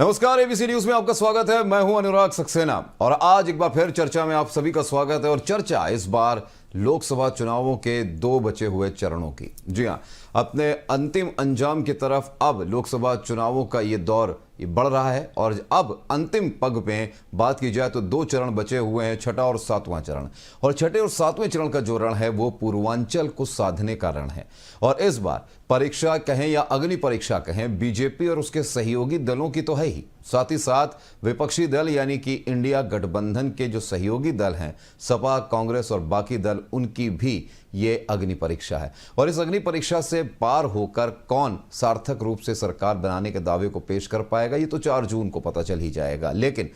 नमस्कार, ABC news में आपका स्वागत है। मैं हूं अनुराग सक्सेना और आज एक बार फिर चर्चा में आप सभी का स्वागत है। और चर्चा इस बार लोकसभा चुनावों के 2 बचे हुए चरणों की। जी हां, अपने अंतिम अंजाम की तरफ अब लोकसभा चुनावों का ये दौर बढ़ रहा है और अब अंतिम पग में बात की जाए तो 2 चरण बचे हुए हैं, छठा और 7वां चरण। और छठे और 7वें चरण का जो रण है वो पूर्वांचल को साधने का रण है। और इस बार परीक्षा कहें या अग्नि परीक्षा कहें, बीजेपी और उसके सहयोगी दलों की तो है ही, साथ ही साथ विपक्षी दल यानी कि इंडिया गठबंधन के जो सहयोगी दल हैं, सपा, कांग्रेस और बाकी दल, उनकी भी ये अग्नि परीक्षा है। और इस अग्नि परीक्षा से पार होकर कौन सार्थक रूप से सरकार बनाने के दावे को पेश कर पाएगा, ये तो 4 जून को पता चल ही जाएगा। लेकिन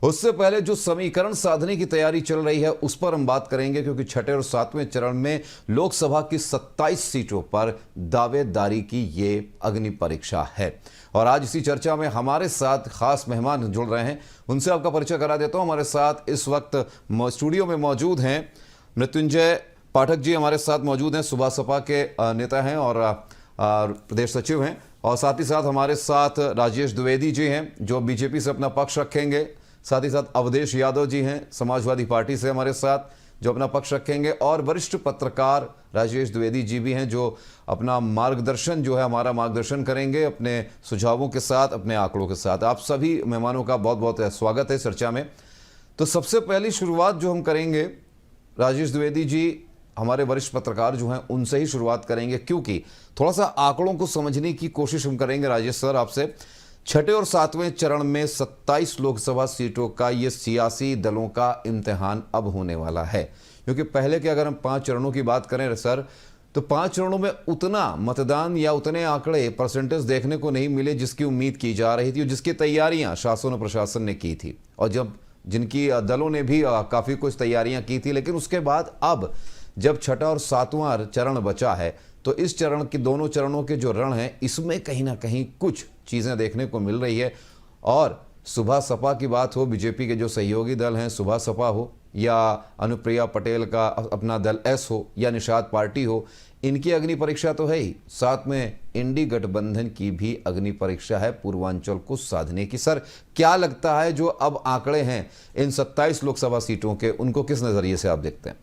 उससे पहले जो समीकरण साधने की तैयारी चल रही है उस पर हम बात करेंगे, क्योंकि छठे और 7वें चरण में लोकसभा की 27 सीटों पर दावेदारी की ये अग्नि परीक्षा है। और आज इसी चर्चा में हमारे साथ खास मेहमान जुड़ रहे हैं, उनसे आपका परिचय करा देता हूं। हमारे साथ इस वक्त स्टूडियो में मौजूद हैं मृत्युंजय पाठक जी, हमारे साथ मौजूद हैं, सुबह सपा के नेता हैं और प्रदेश सचिव हैं। और साथ ही साथ हमारे साथ राजेश द्विवेदी जी हैं जो बीजेपी से अपना पक्ष रखेंगे। साथ ही साथ अवधेश यादव जी हैं समाजवादी पार्टी से हमारे साथ, जो अपना पक्ष रखेंगे। और वरिष्ठ पत्रकार राजेश द्विवेदी जी भी हैं जो अपना मार्गदर्शन जो है, हमारा मार्गदर्शन करेंगे अपने सुझावों के साथ, अपने आंकड़ों के साथ। आप सभी मेहमानों का बहुत बहुत स्वागत है चर्चा में। तो सबसे पहली शुरुआत जो हम करेंगे, राजेश द्विवेदी जी हमारे वरिष्ठ पत्रकार जो हैं उनसे ही शुरुआत करेंगे, क्योंकि थोड़ा सा आंकड़ों को समझने की कोशिश हम करेंगे। राजेश सर, आपसे छठे और 7वें चरण में 27 लोकसभा सीटों का ये सियासी दलों का इम्तिहान अब होने वाला है। क्योंकि पहले के अगर हम 5 चरणों की बात करें सर, तो 5 चरणों में उतना मतदान या उतने आंकड़े परसेंटेज देखने को नहीं मिले जिसकी उम्मीद की जा रही थी और जिसकी तैयारियां शासन और प्रशासन ने की थी, और जब जिनकी दलों ने भी काफ़ी कुछ तैयारियां की थी। लेकिन उसके बाद अब जब छठा और 7वां चरण बचा है तो इस चरण के, दोनों चरणों के जो रण हैं, इसमें कहीं ना कहीं कुछ चीज़ें देखने को मिल रही है। और सुबह सपा की बात हो, बीजेपी के जो सहयोगी दल हैं, सुबह सपा हो या अनुप्रिया पटेल का अपना दल एस हो या निषाद पार्टी हो, इनकी अग्नि परीक्षा तो है ही, साथ में इंडी गठबंधन की भी अग्नि परीक्षा है पूर्वांचल को साधने की। सर, क्या लगता है जो अब आंकड़े हैं इन 27 लोकसभा सीटों के, उनको किस नजरिए से आप देखते हैं?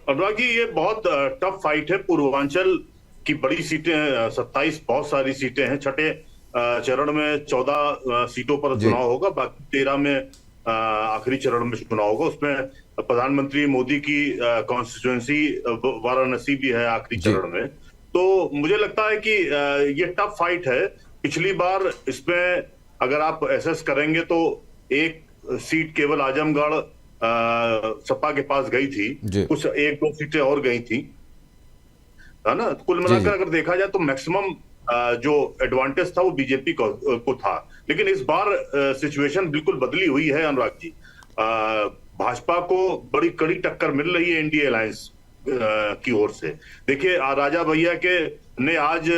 अनुराग जी, ये बहुत टफ फाइट है। पूर्वांचल की बड़ी सीटें 27, बहुत सारी सीटें हैं। छठे चरण में 14 सीटों पर चुनाव होगा, बाकी 13 में आखिरी चरण में चुनाव होगा। उसमें प्रधानमंत्री मोदी की कॉन्स्टिट्यूएंसी वाराणसी भी है आखिरी चरण में। तो मुझे लगता है कि ये टफ फाइट है। पिछली बार इसमें अगर आप एसेस करेंगे तो एक सीट केवल आजमगढ़ सपा के पास गई थी, कुछ 1-2 सीटें और गई थी, है ना। कुल मिलाकर अगर देखा जाए तो मैक्सिमम जो एडवांटेज था वो बीजेपी को था। लेकिन इस बार सिचुएशन बिल्कुल बदली हुई है अनुराग जी। भाजपा को बड़ी कड़ी टक्कर मिल रही है एनडीए अलायंस की ओर से। देखिए, राजा भैया के ने आज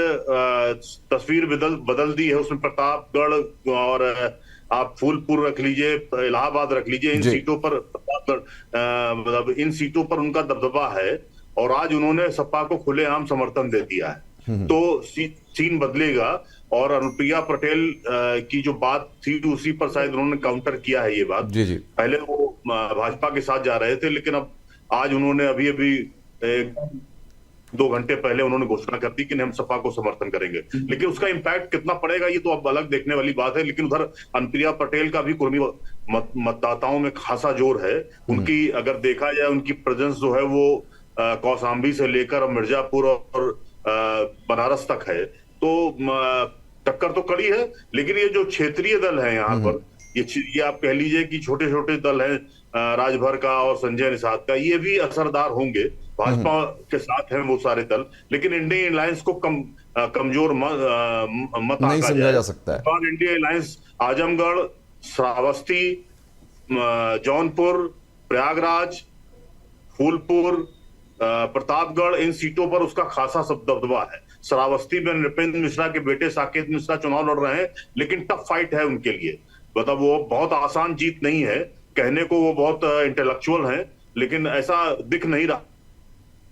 तस्वीर बदल दी है। उसमें प्रतापगढ़ और आप फूलपुर रख लीजिए, इलाहाबाद रख लीजिए, इन सीटों पर मतलब इन सीटों पर उनका दबदबा है। और आज उन्होंने सपा को खुलेआम समर्थन दे दिया है। तो सीन बदलेगा। और अनुप्रिया पटेल की जो बात थी उसी पर शायद उन्होंने काउंटर किया है ये बात। पहले वो भाजपा के साथ जा रहे थे, लेकिन अब आज उन्होंने अभी 2 घंटे पहले उन्होंने घोषणा कर दी कि हम सपा को समर्थन करेंगे। लेकिन उसका इंपैक्ट कितना पड़ेगा ये तो अब अलग देखने वाली बात है। लेकिन उधर अनुप्रिया पटेल का भी कुर्मी मतदाताओं में खासा जोर है। उनकी अगर देखा जाए, उनकी प्रेजेंस जो है वो कौशाम्बी से लेकर मिर्जापुर और बनारस तक है। तो टक्कर तो कड़ी है। लेकिन ये जो क्षेत्रीय दल है यहाँ पर, ये आप कह लीजिए कि छोटे छोटे दल हैं, राजभर का और संजय निषाद का, ये भी असरदार होंगे। भाजपा के साथ हैं वो सारे दल। लेकिन इंडियन अलायंस को कमजोर मत नहीं समझा जा सकता है। और इंडियन अलायंस आजमगढ़, श्रावस्ती, जौनपुर, प्रयागराज, फूलपुर, प्रतापगढ़, इन सीटों पर उसका खासा दबदबा है। श्रावस्ती में नृपेंद्र मिश्रा के बेटे साकेत मिश्रा चुनाव लड़ रहे हैं, लेकिन टफ फाइट है उनके लिए। मतलब वो बहुत आसान जीत नहीं है। कहने को वो बहुत इंटेलेक्चुअल हैं, लेकिन ऐसा दिख नहीं रहा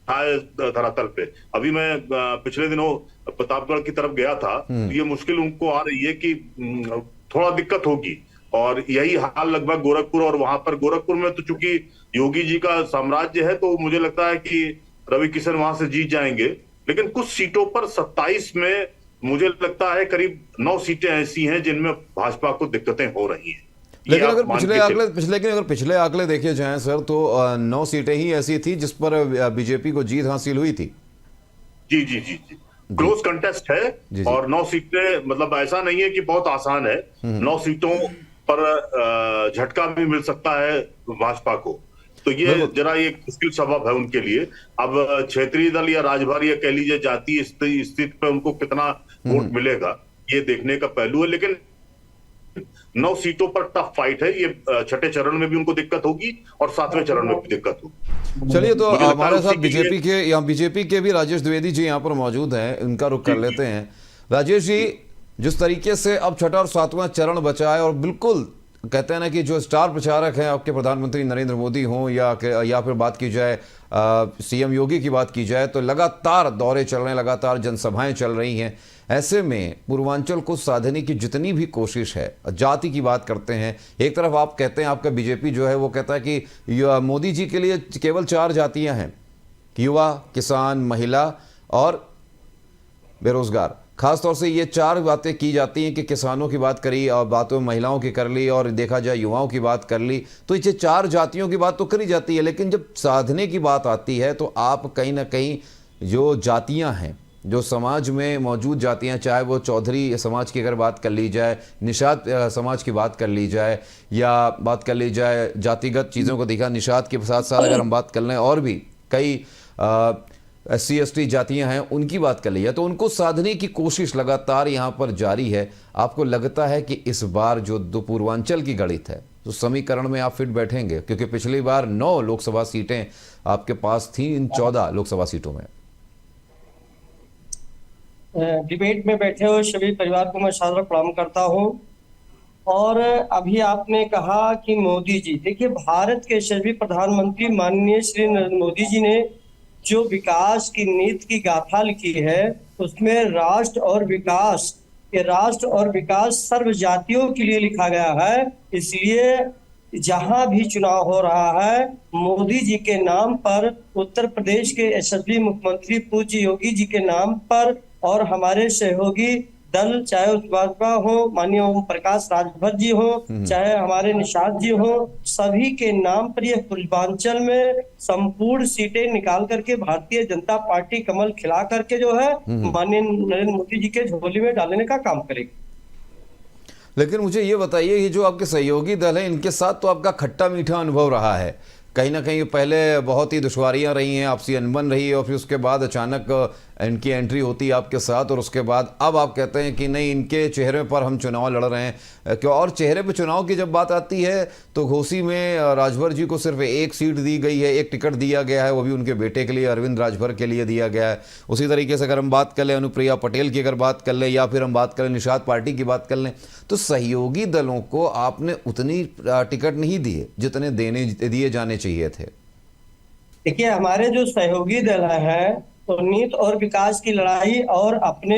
है धरातल पे। अभी मैं पिछले दिनों प्रतापगढ़ की तरफ गया था, तो ये मुश्किल उनको आ रही है कि थोड़ा दिक्कत होगी। और यही हाल लगभग गोरखपुर, और वहां पर गोरखपुर में तो चूंकि योगी जी का साम्राज्य है, तो मुझे लगता है कि रवि किशन वहां से जीत जाएंगे। लेकिन कुछ सीटों पर 27 में मुझे लगता है करीब 9 सीटें ऐसी हैं जिनमें भाजपा को दिक्कतें हो रही हैं। ये लेकिन आप अगर मान पिछले के आंकड़े चलिए। पिछले लेकिन अगर पिछले आंकड़े देखे जाएं सर, तो 9 सीटें ही ऐसी थी जिस पर बीजेपी को जीत हासिल हुई थी। जी जी जी जी, जी क्लोज कंटेस्ट है। जी जी। और 9 सीटें, मतलब ऐसा नहीं है कि बहुत आसान है। 9 सीटों पर झटका भी मिल सकता है भाजपा को। तो ये बिल्कुल। जरा एक मुश्किल सबब है उनके लिए। अब क्षेत्रीय दल या राजभर या कह लीजिए जातीय स्थिति पे उनको कितना वोट मिलेगा, ये देखने का पहलू है। लेकिन 9 सीटों पर टफ फाइट है। ये छठे चरण में भी उनको दिक्कत होगी और 7वें चरण में भी दिक्कत होगी। चलिए, तो मुझे लगता है हमारे साथ उसी के लिए। बीजेपी के भी राजेश द्विवेदी जी यहाँ पर मौजूद हैं, उनका रुख जी कर जी लेते हैं। राजेश जी, जिस तरीके से अब छठा और सातवां चरण बचा है, और बिल्कुल कहते हैं ना कि जो स्टार प्रचारक हैं आपके प्रधानमंत्री नरेंद्र मोदी हों या फिर बात की जाए सीएम योगी की बात की जाए, तो लगातार दौरे चल रहे हैं, लगातार जनसभाएं चल रही हैं। ऐसे में पूर्वांचल को साधने की जितनी भी कोशिश है, जाति की बात करते हैं, एक तरफ आप कहते हैं, आपका बीजेपी जो है वो कहता है कि मोदी जी के लिए केवल 4 जातियां हैं, युवा, किसान, महिला और बेरोजगार। खासतौर से ये 4 बातें की जाती हैं कि किसानों की बात करी और बातों में महिलाओं की कर ली, और देखा जाए युवाओं की बात कर ली, तो ये 4 जातियों की बात तो करी जाती है। लेकिन जब साधने की बात आती है तो आप कहीं ना कहीं जो जातियां हैं, जो समाज में मौजूद जातियां, चाहे वो चौधरी समाज की अगर बात कर ली जाए, निषाद समाज की बात कर ली जाए, या बात कर ली जाए जातिगत चीज़ों को देखा, निषाद के साथ साथ अगर हम बात कर लें और भी कई SC ST जातियां हैं, उनकी बात कर ली है, तो उनको साधने की कोशिश लगातार यहाँ पर जारी है। आपको लगता है कि इस बार जो दो पूर्वांचल की गणित है, तो समीकरण में आप फिट बैठेंगे? क्योंकि पिछली बार 9 लोकसभा सीटें आपके पास थी इन 14 लोकसभा सीटों में। डिबेट में बैठे हुए सभी परिवार को मैं सादर प्रणाम करता हूं। और अभी आपने कहा कि मोदी जी, देखिए भारत के यशस्वी प्रधानमंत्री माननीय श्री नरेंद्र मोदी जी ने जो विकास की नीति की गाथा लिखी है, उसमें राष्ट्र और विकास सर्व जातियों के लिए लिखा गया है। इसलिए जहां भी चुनाव हो रहा है, मोदी जी के नाम पर, उत्तर प्रदेश के यशस्वी मुख्यमंत्री पूज्य योगी जी के नाम पर, और हमारे सहयोगी दल, चाहे उस भाजपा हो, माननीय ओम प्रकाश राजभर जी हो, चाहे हमारे निषाद जी हो, सभी के नाम पर यह पूर्वांचल में संपूर्ण सीटें निकाल करके भारतीय जनता पार्टी कमल खिला करके जो है माननीय नरेंद्र मोदी जी के झोली में डालने का काम करेगी। लेकिन मुझे ये बताइए, ये जो आपके सहयोगी दल हैं, इनके साथ तो आपका खट्टा मीठा अनुभव रहा है। कहीं ना कहीं पहले बहुत ही दुश्वारियां रही हैं, आपसी अनबन रही है, और फिर उसके बाद अचानक इनकी एंट्री होती है आपके साथ, और उसके बाद अब आप कहते हैं कि नहीं, इनके चेहरे पर हम चुनाव लड़ रहे हैं। क्यों? और चेहरे पे चुनाव की जब बात आती है तो घोसी में राजभर जी को सिर्फ 1 सीट दी गई है, 1 टिकट दिया गया है, वो भी उनके बेटे के लिए, अरविंद राजभर के लिए दिया गया है। उसी तरीके से अगर हम बात कर लें अनुप्रिया पटेल की, अगर बात कर लें, या फिर हम बात करें निषाद पार्टी की बात कर लें, तो सहयोगी दलों को आपने उतनी टिकट नहीं दिए जितने दिए जाने चाहिए थे। देखिए, हमारे जो सहयोगी दल है, तो नीति और विकास की लड़ाई और अपने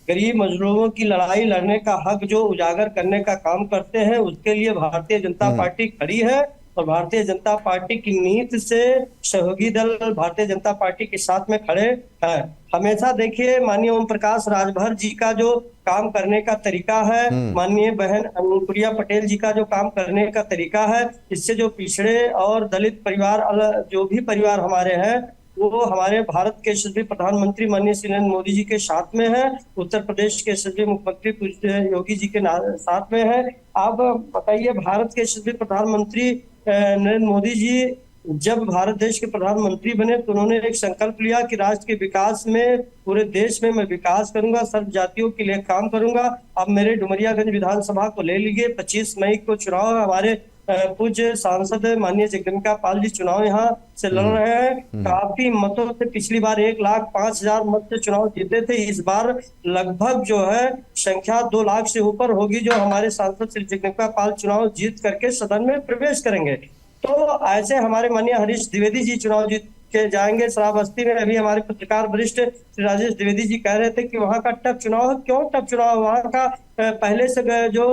गरीब मजलूमों की लड़ाई लड़ने का हक जो उजागर करने का काम करते हैं, उसके लिए भारतीय जनता पार्टी खड़ी है। और भारतीय जनता पार्टी की नीति से सहयोगी दल भारतीय जनता पार्टी के साथ में खड़े हैं हमेशा। देखिए, माननीय ओम प्रकाश राजभर जी का जो काम करने का तरीका है, माननीय बहन अनुप्रिया पटेल जी का जो काम करने का तरीका है, इससे जो पिछड़े और दलित परिवार, जो भी परिवार हमारे हैं, वो हमारे भारत के यशस्वी प्रधानमंत्री माननीय श्री नरेंद्र मोदी जी के साथ में है, उत्तर प्रदेश के यशस्वी मुख्यमंत्री पूज्य योगी जी के साथ में है। आप बताइए, भारत के यशस्वी प्रधानमंत्री नरेंद्र मोदी जी जब भारत देश के प्रधानमंत्री बने, तो उन्होंने एक संकल्प लिया कि राष्ट्र के विकास में, पूरे देश में मैं विकास करूंगा, सर्व जातियों के लिए काम करूंगा। अब मेरे डुमरियागंज विधानसभा को ले लीजिए, 25 मई को चुनाव है। हमारे पूज्य सांसद माननीय जगदम्बिका पाल जी चुनाव यहाँ से लड़ रहे हैं। काफी मतों से, पिछली बार 1,05,000 मत से चुनाव जीते थे। इस बार लगभग जो है संख्या 2 लाख से ऊपर होगी, जो हमारे सांसद श्री जगदम्बिका पाल चुनाव जीत करके सदन में प्रवेश करेंगे। तो ऐसे हमारे माननीय हरीश द्विवेदी जी चुनाव के जाएंगे श्रावस्ती में। अभी हमारे पत्रकार वरिष्ठ श्री राजेश द्विवेदी जी कह रहे थे कि वहां का टफ चुनाव है। क्यों टफ चुनाव? वहां का पहले से जो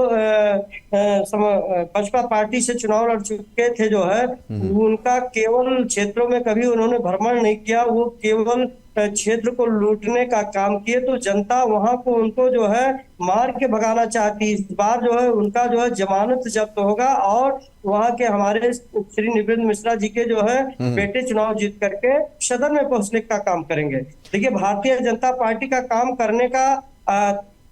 बसपा पार्टी से चुनाव लड़ चुके थे जो है, उनका केवल क्षेत्रों में कभी उन्होंने भ्रमण नहीं किया, वो केवल क्षेत्र को लूटने का काम किए। तो जनता वहां को उनको जो है मार के भगाना चाहती। इस बार जो है उनका जो है जमानत जब्त होगा और वहां के हमारे श्री नृपेंद्र मिश्रा जी के जो है बेटे चुनाव जीत करके सदन में पहुंचने का काम करेंगे। देखिए, भारतीय जनता पार्टी का काम करने का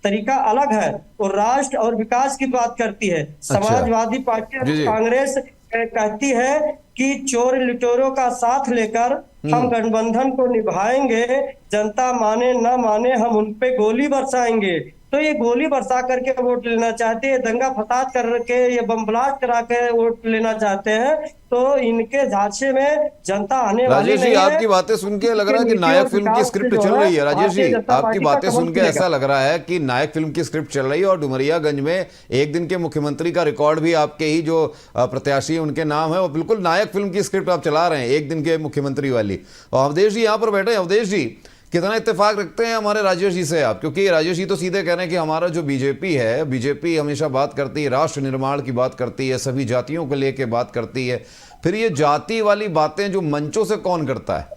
तरीका अलग है, और राष्ट्र और विकास की बात करती है। समाजवादी पार्टी और कांग्रेस कहती है कि चोर लुटेरों का साथ लेकर हम गठबंधन को निभाएंगे, जनता माने ना माने हम उन पे गोली बरसाएंगे। तो ये गोली बरसा करके वोट लेना चाहते हैं, दंगा फसाद करके, ये बम ब्लास्ट करा के वोट लेना चाहते हैं। तो इनके झांसे में जनता आने वाली राजेश जी, आपकी बातें सुन के लग रहा है कि नायक फिल्म की स्क्रिप्ट चल रही है। राजेश जी, आपकी बातें सुन के ऐसा लग रहा है कि नायक फिल्म की स्क्रिप्ट चल रही है और डुमरियागंज में एक दिन के मुख्यमंत्री का रिकॉर्ड भी आपके ही जो प्रत्याशी उनके नाम है, वो बिल्कुल नायक फिल्म की स्क्रिप्ट आप चला रहे हैं, एक दिन के मुख्यमंत्री वाली। और अवधेश जी यहाँ पर बैठे हैं। अवधेश जी, कितना इत्तेफाक रखते हैं हमारे राजेश जी से आप? क्योंकि राजेश जी तो सीधे कह रहे हैं कि हमारा जो बीजेपी है, बीजेपी हमेशा बात करती है, राष्ट्र निर्माण की बात करती है, सभी जातियों को लेके बात करती है। फिर ये जाति वाली बातें जो मंचों से कौन करता है?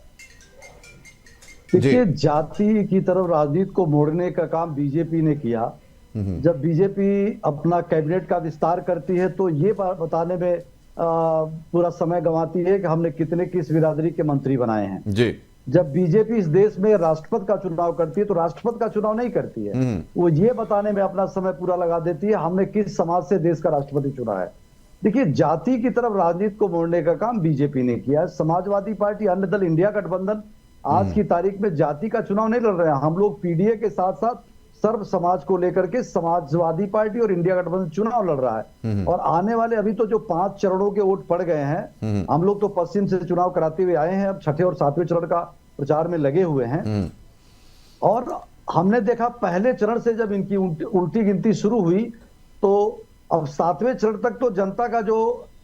देखिए, जाति की तरफ राजनीति को मोड़ने का काम बीजेपी ने किया। जब बीजेपी अपना कैबिनेट का विस्तार करती है तो ये बताने में पूरा समय गंवाती है कि हमने कितने किस बिरादरी के मंत्री बनाए हैं जी। जब बीजेपी इस देश में राष्ट्रपति का चुनाव करती है तो राष्ट्रपति का चुनाव नहीं करती है, वो ये बताने में अपना समय पूरा लगा देती है हमने किस समाज से देश का राष्ट्रपति चुना है। देखिए, जाति की तरफ राजनीति को मोड़ने का काम बीजेपी ने किया है। समाजवादी पार्टी, अन्य दल, इंडिया गठबंधन आज की तारीख में जाति का चुनाव नहीं लड़ रहे हैं। हम लोग पीडीए के साथ साथ सर्व समाज को लेकर के समाजवादी पार्टी और इंडिया गठबंधन चुनाव लड़ रहा है। और आने वाले अभी तो जो 5 चरणों के वोट पड़ गए हैं, हम लोग तो पश्चिम से चुनाव कराते हुए आए हैं, अब छठे और 7वें चरण का प्रचार में लगे हुए हैं। और हमने देखा पहले चरण से जब इनकी उल्टी गिनती शुरू हुई तो अब 7वें चरण तक तो जनता का जो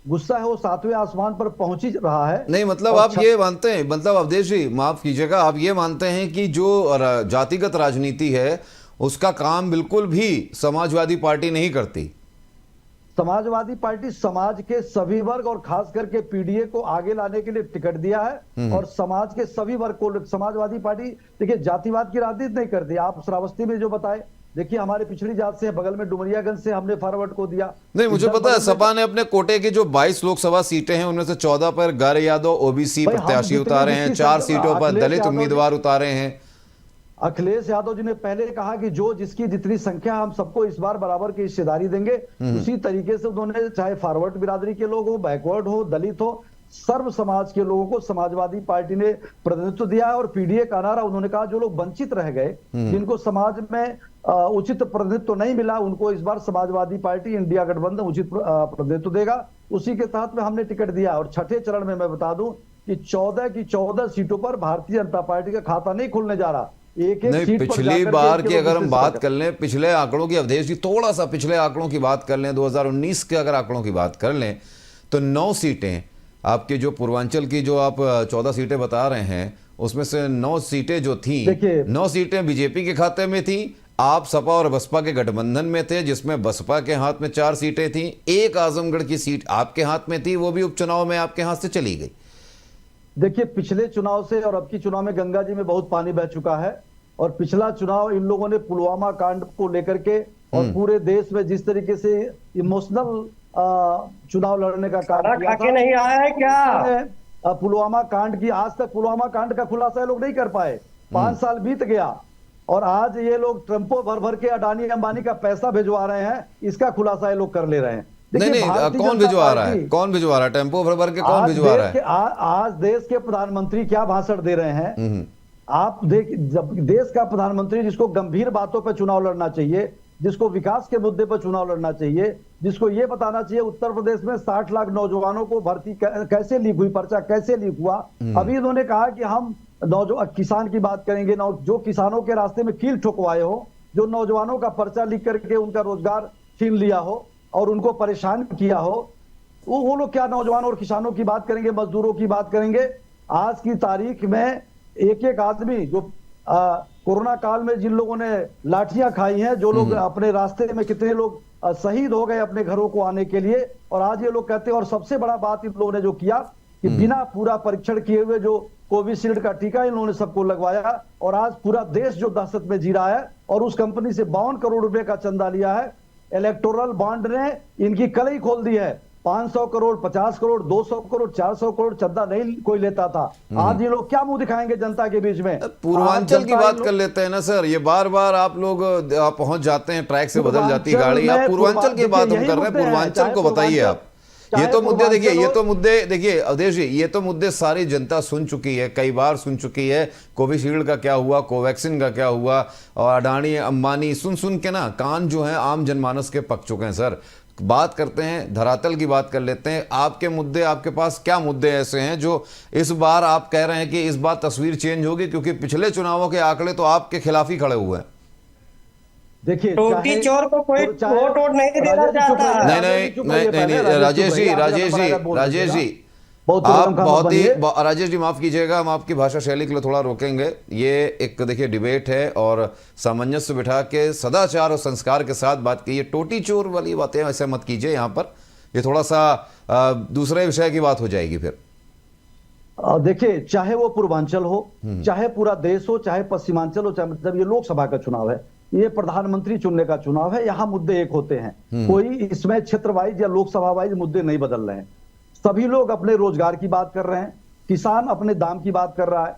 गुस्सा है वो 7वें आसमान पर पहुंच ही रहा है। नहीं, मतलब आप ये मानते हैं, मतलब अवधेश जी माफ कीजिएगा, आप ये मानते हैं कि जो जातिगत राजनीति है उसका काम बिल्कुल भी समाजवादी पार्टी नहीं करती? समाजवादी पार्टी समाज के सभी वर्ग और खास करके पीडीए को आगे लाने के लिए टिकट दिया है और समाज के सभी वर्ग को। समाजवादी पार्टी देखिए जातिवाद की राजनीति नहीं करती। आप श्रावस्ती में जो बताए, देखिए हमारे पिछड़ी जात से बगल में डुमरियागंज से हमने फॉरवर्ड को दिया। नहीं, मुझे पता है सपा ने अपने कोटे की जो 22 लोकसभा सीटें हैं उनमें से 14 पर गौर यादव ओबीसी प्रत्याशी उतारे हैं, 4 सीटों पर दलित उम्मीदवार उतारे हैं। अखिलेश यादव जी ने पहले कहा कि जो जिसकी जितनी संख्या हम सबको इस बार बराबर की हिस्सेदारी देंगे। उसी तरीके से उन्होंने चाहे फॉरवर्ड बिरादरी के लोग हो, बैकवर्ड हो, दलित हो, सर्व समाज के लोगों को समाजवादी पार्टी ने प्रतिनिधित्व दिया है। और पीडीए का नारा उन्होंने कहा जो लोग वंचित रह गए, जिनको समाज में उचित प्रतिनिधित्व नहीं मिला, उनको इस बार समाजवादी पार्टी इंडिया गठबंधन उचित प्रतिनिधित्व देगा। उसी के तहत में हमने टिकट दिया। और छठे चरण में मैं बता दूं कि 14 की 14 सीटों पर भारतीय जनता पार्टी का खाता नहीं खुलने जा रहा। एक नहीं, पिछली बार की अगर हम बात कर लें, पिछले आंकड़ों की, अवधेश जी थोड़ा सा पिछले आंकड़ों की बात कर लें, 2019 के अगर आंकड़ों की बात कर लें तो 9 सीटें आपके जो पूर्वांचल की जो आप 14 सीटें बता रहे हैं उसमें से 9 सीटें जो थी, 9 सीटें बीजेपी के खाते में थी। आप सपा और बसपा के गठबंधन में थे जिसमें बसपा के हाथ में 4 सीटें थी, एक आजमगढ़ की सीट आपके हाथ में थी, वो भी उपचुनाव में आपके हाथ से चली गई। देखिए, पिछले चुनाव से और अब की चुनाव में गंगा जी में बहुत पानी बह चुका है। और पिछला चुनाव इन लोगों ने पुलवामा कांड को लेकर के और पूरे देश में जिस तरीके से इमोशनल चुनाव लड़ने का काम किया था, नहीं आया है क्या? पुलवामा कांड की आज तक पुलवामा कांड का खुलासा ये लोग नहीं कर पाए। 5 साल बीत गया और आज ये लोग टेम्पो भर भर के अडानी अंबानी का पैसा भिजवा रहे हैं, इसका खुलासा ये लोग कर ले रहे हैं। नहीं, कौन भिजवा रहा है? कौन भिजवा रहा है? टेम्पो भर भर के कौन भिजवा रहा है? आज देश के प्रधानमंत्री क्या भाषण दे रहे हैं आप देख। जब देश का प्रधानमंत्री जिसको गंभीर बातों पर चुनाव लड़ना चाहिए, जिसको विकास के मुद्दे पर चुनाव लड़ना चाहिए, जिसको ये बताना चाहिए उत्तर प्रदेश में 60 लाख नौजवानों को भर्ती कैसे लीक हुई, पर्चा कैसे लीक हुआ। अभी इन्होंने कहा कि हम किसान की बात करेंगे, जो किसानों के रास्ते में कील ठुकवाए हो, जो नौजवानों का पर्चा लीक करके उनका रोजगार छीन लिया हो और उनको परेशान किया हो, वो लोग क्या नौजवान और किसानों की बात करेंगे, मजदूरों की बात करेंगे? आज की तारीख में एक एक आदमी जो कोरोना काल में जिन लोगों ने लाठियां खाई हैं, जो लोग अपने रास्ते में कितने लोग शहीद हो गए अपने घरों को आने के लिए, और आज ये लोग कहते हैं, और सबसे बड़ा बात इन लोगों ने जो किया कि बिना पूरा परीक्षण किए हुए जो कोविशील्ड का टीका इन लोगों ने सबको लगवाया, और आज पूरा देश जो दहशत में जी रहा है, और उस कंपनी से 52 करोड़ रुपए का चंदा लिया है। इलेक्टोरल बॉन्ड ने इनकी कलई खोल दी है। 500 करोड़, 50 करोड़, 200 करोड़, 400 करोड़ चंदा नहीं कोई लेता था। आज ये लोग क्या मुंह दिखाएंगे जनता के बीच में? पूर्वांचल की बात कर लेते हैं ना सर, ये बार बार आप लोग पहुंच जाते हैं, ट्रैक से बदल जाती गाड़ी। आप पूर्वांचल की बात हम कर रहे हैं, पूर्वांचल को बताइए आप। ये तो मुद्दे देखिए, ये तो मुद्दे देखिए अवधेश जी, ये तो मुद्दे सारी जनता सुन चुकी है, कई बार सुन चुकी है। कोविशील्ड का क्या हुआ, कोवैक्सीन का क्या हुआ, और अडानी अंबानी सुन सुन के ना कान जो है आम जनमानस के पक चुके हैं सर। बात करते हैं धरातल की, बात कर लेते हैं। आपके मुद्दे, आपके पास क्या मुद्दे ऐसे हैं जो इस बार आप कह रहे हैं कि इस बार तस्वीर चेंज होगी, क्योंकि पिछले चुनावों के आंकड़े तो आपके खिलाफ ही खड़े हुए हैं। देखिए, टोटी चोर को कोई वोट नहीं देना चाहता है। नहीं, राजेश जी आप बहुत ही, राजेश जी माफ कीजिएगा, हम आपकी भाषा शैली के लिए थोड़ा रोकेंगे। ये एक देखिए डिबेट है, और सामंजस्य बिठा के सदाचार और संस्कार के साथ बात कीजिए। टोटी चोर वाली बातें ऐसे मत कीजिए यहाँ पर, ये थोड़ा सा दूसरे विषय की बात हो जाएगी फिर। देखिए, चाहे वो पूर्वांचल हो, चाहे पूरा देश हो, चाहे पश्चिमांचल हो, चाहे मतलब ये लोकसभा का चुनाव है, ये प्रधानमंत्री चुनने का चुनाव है। यहाँ मुद्दे एक होते हैं, कोई इसमें क्षेत्र वाइज या लोकसभा वाइज मुद्दे नहीं बदल रहे हैं। सभी लोग अपने रोजगार की बात कर रहे हैं, किसान अपने दाम की बात कर रहा है,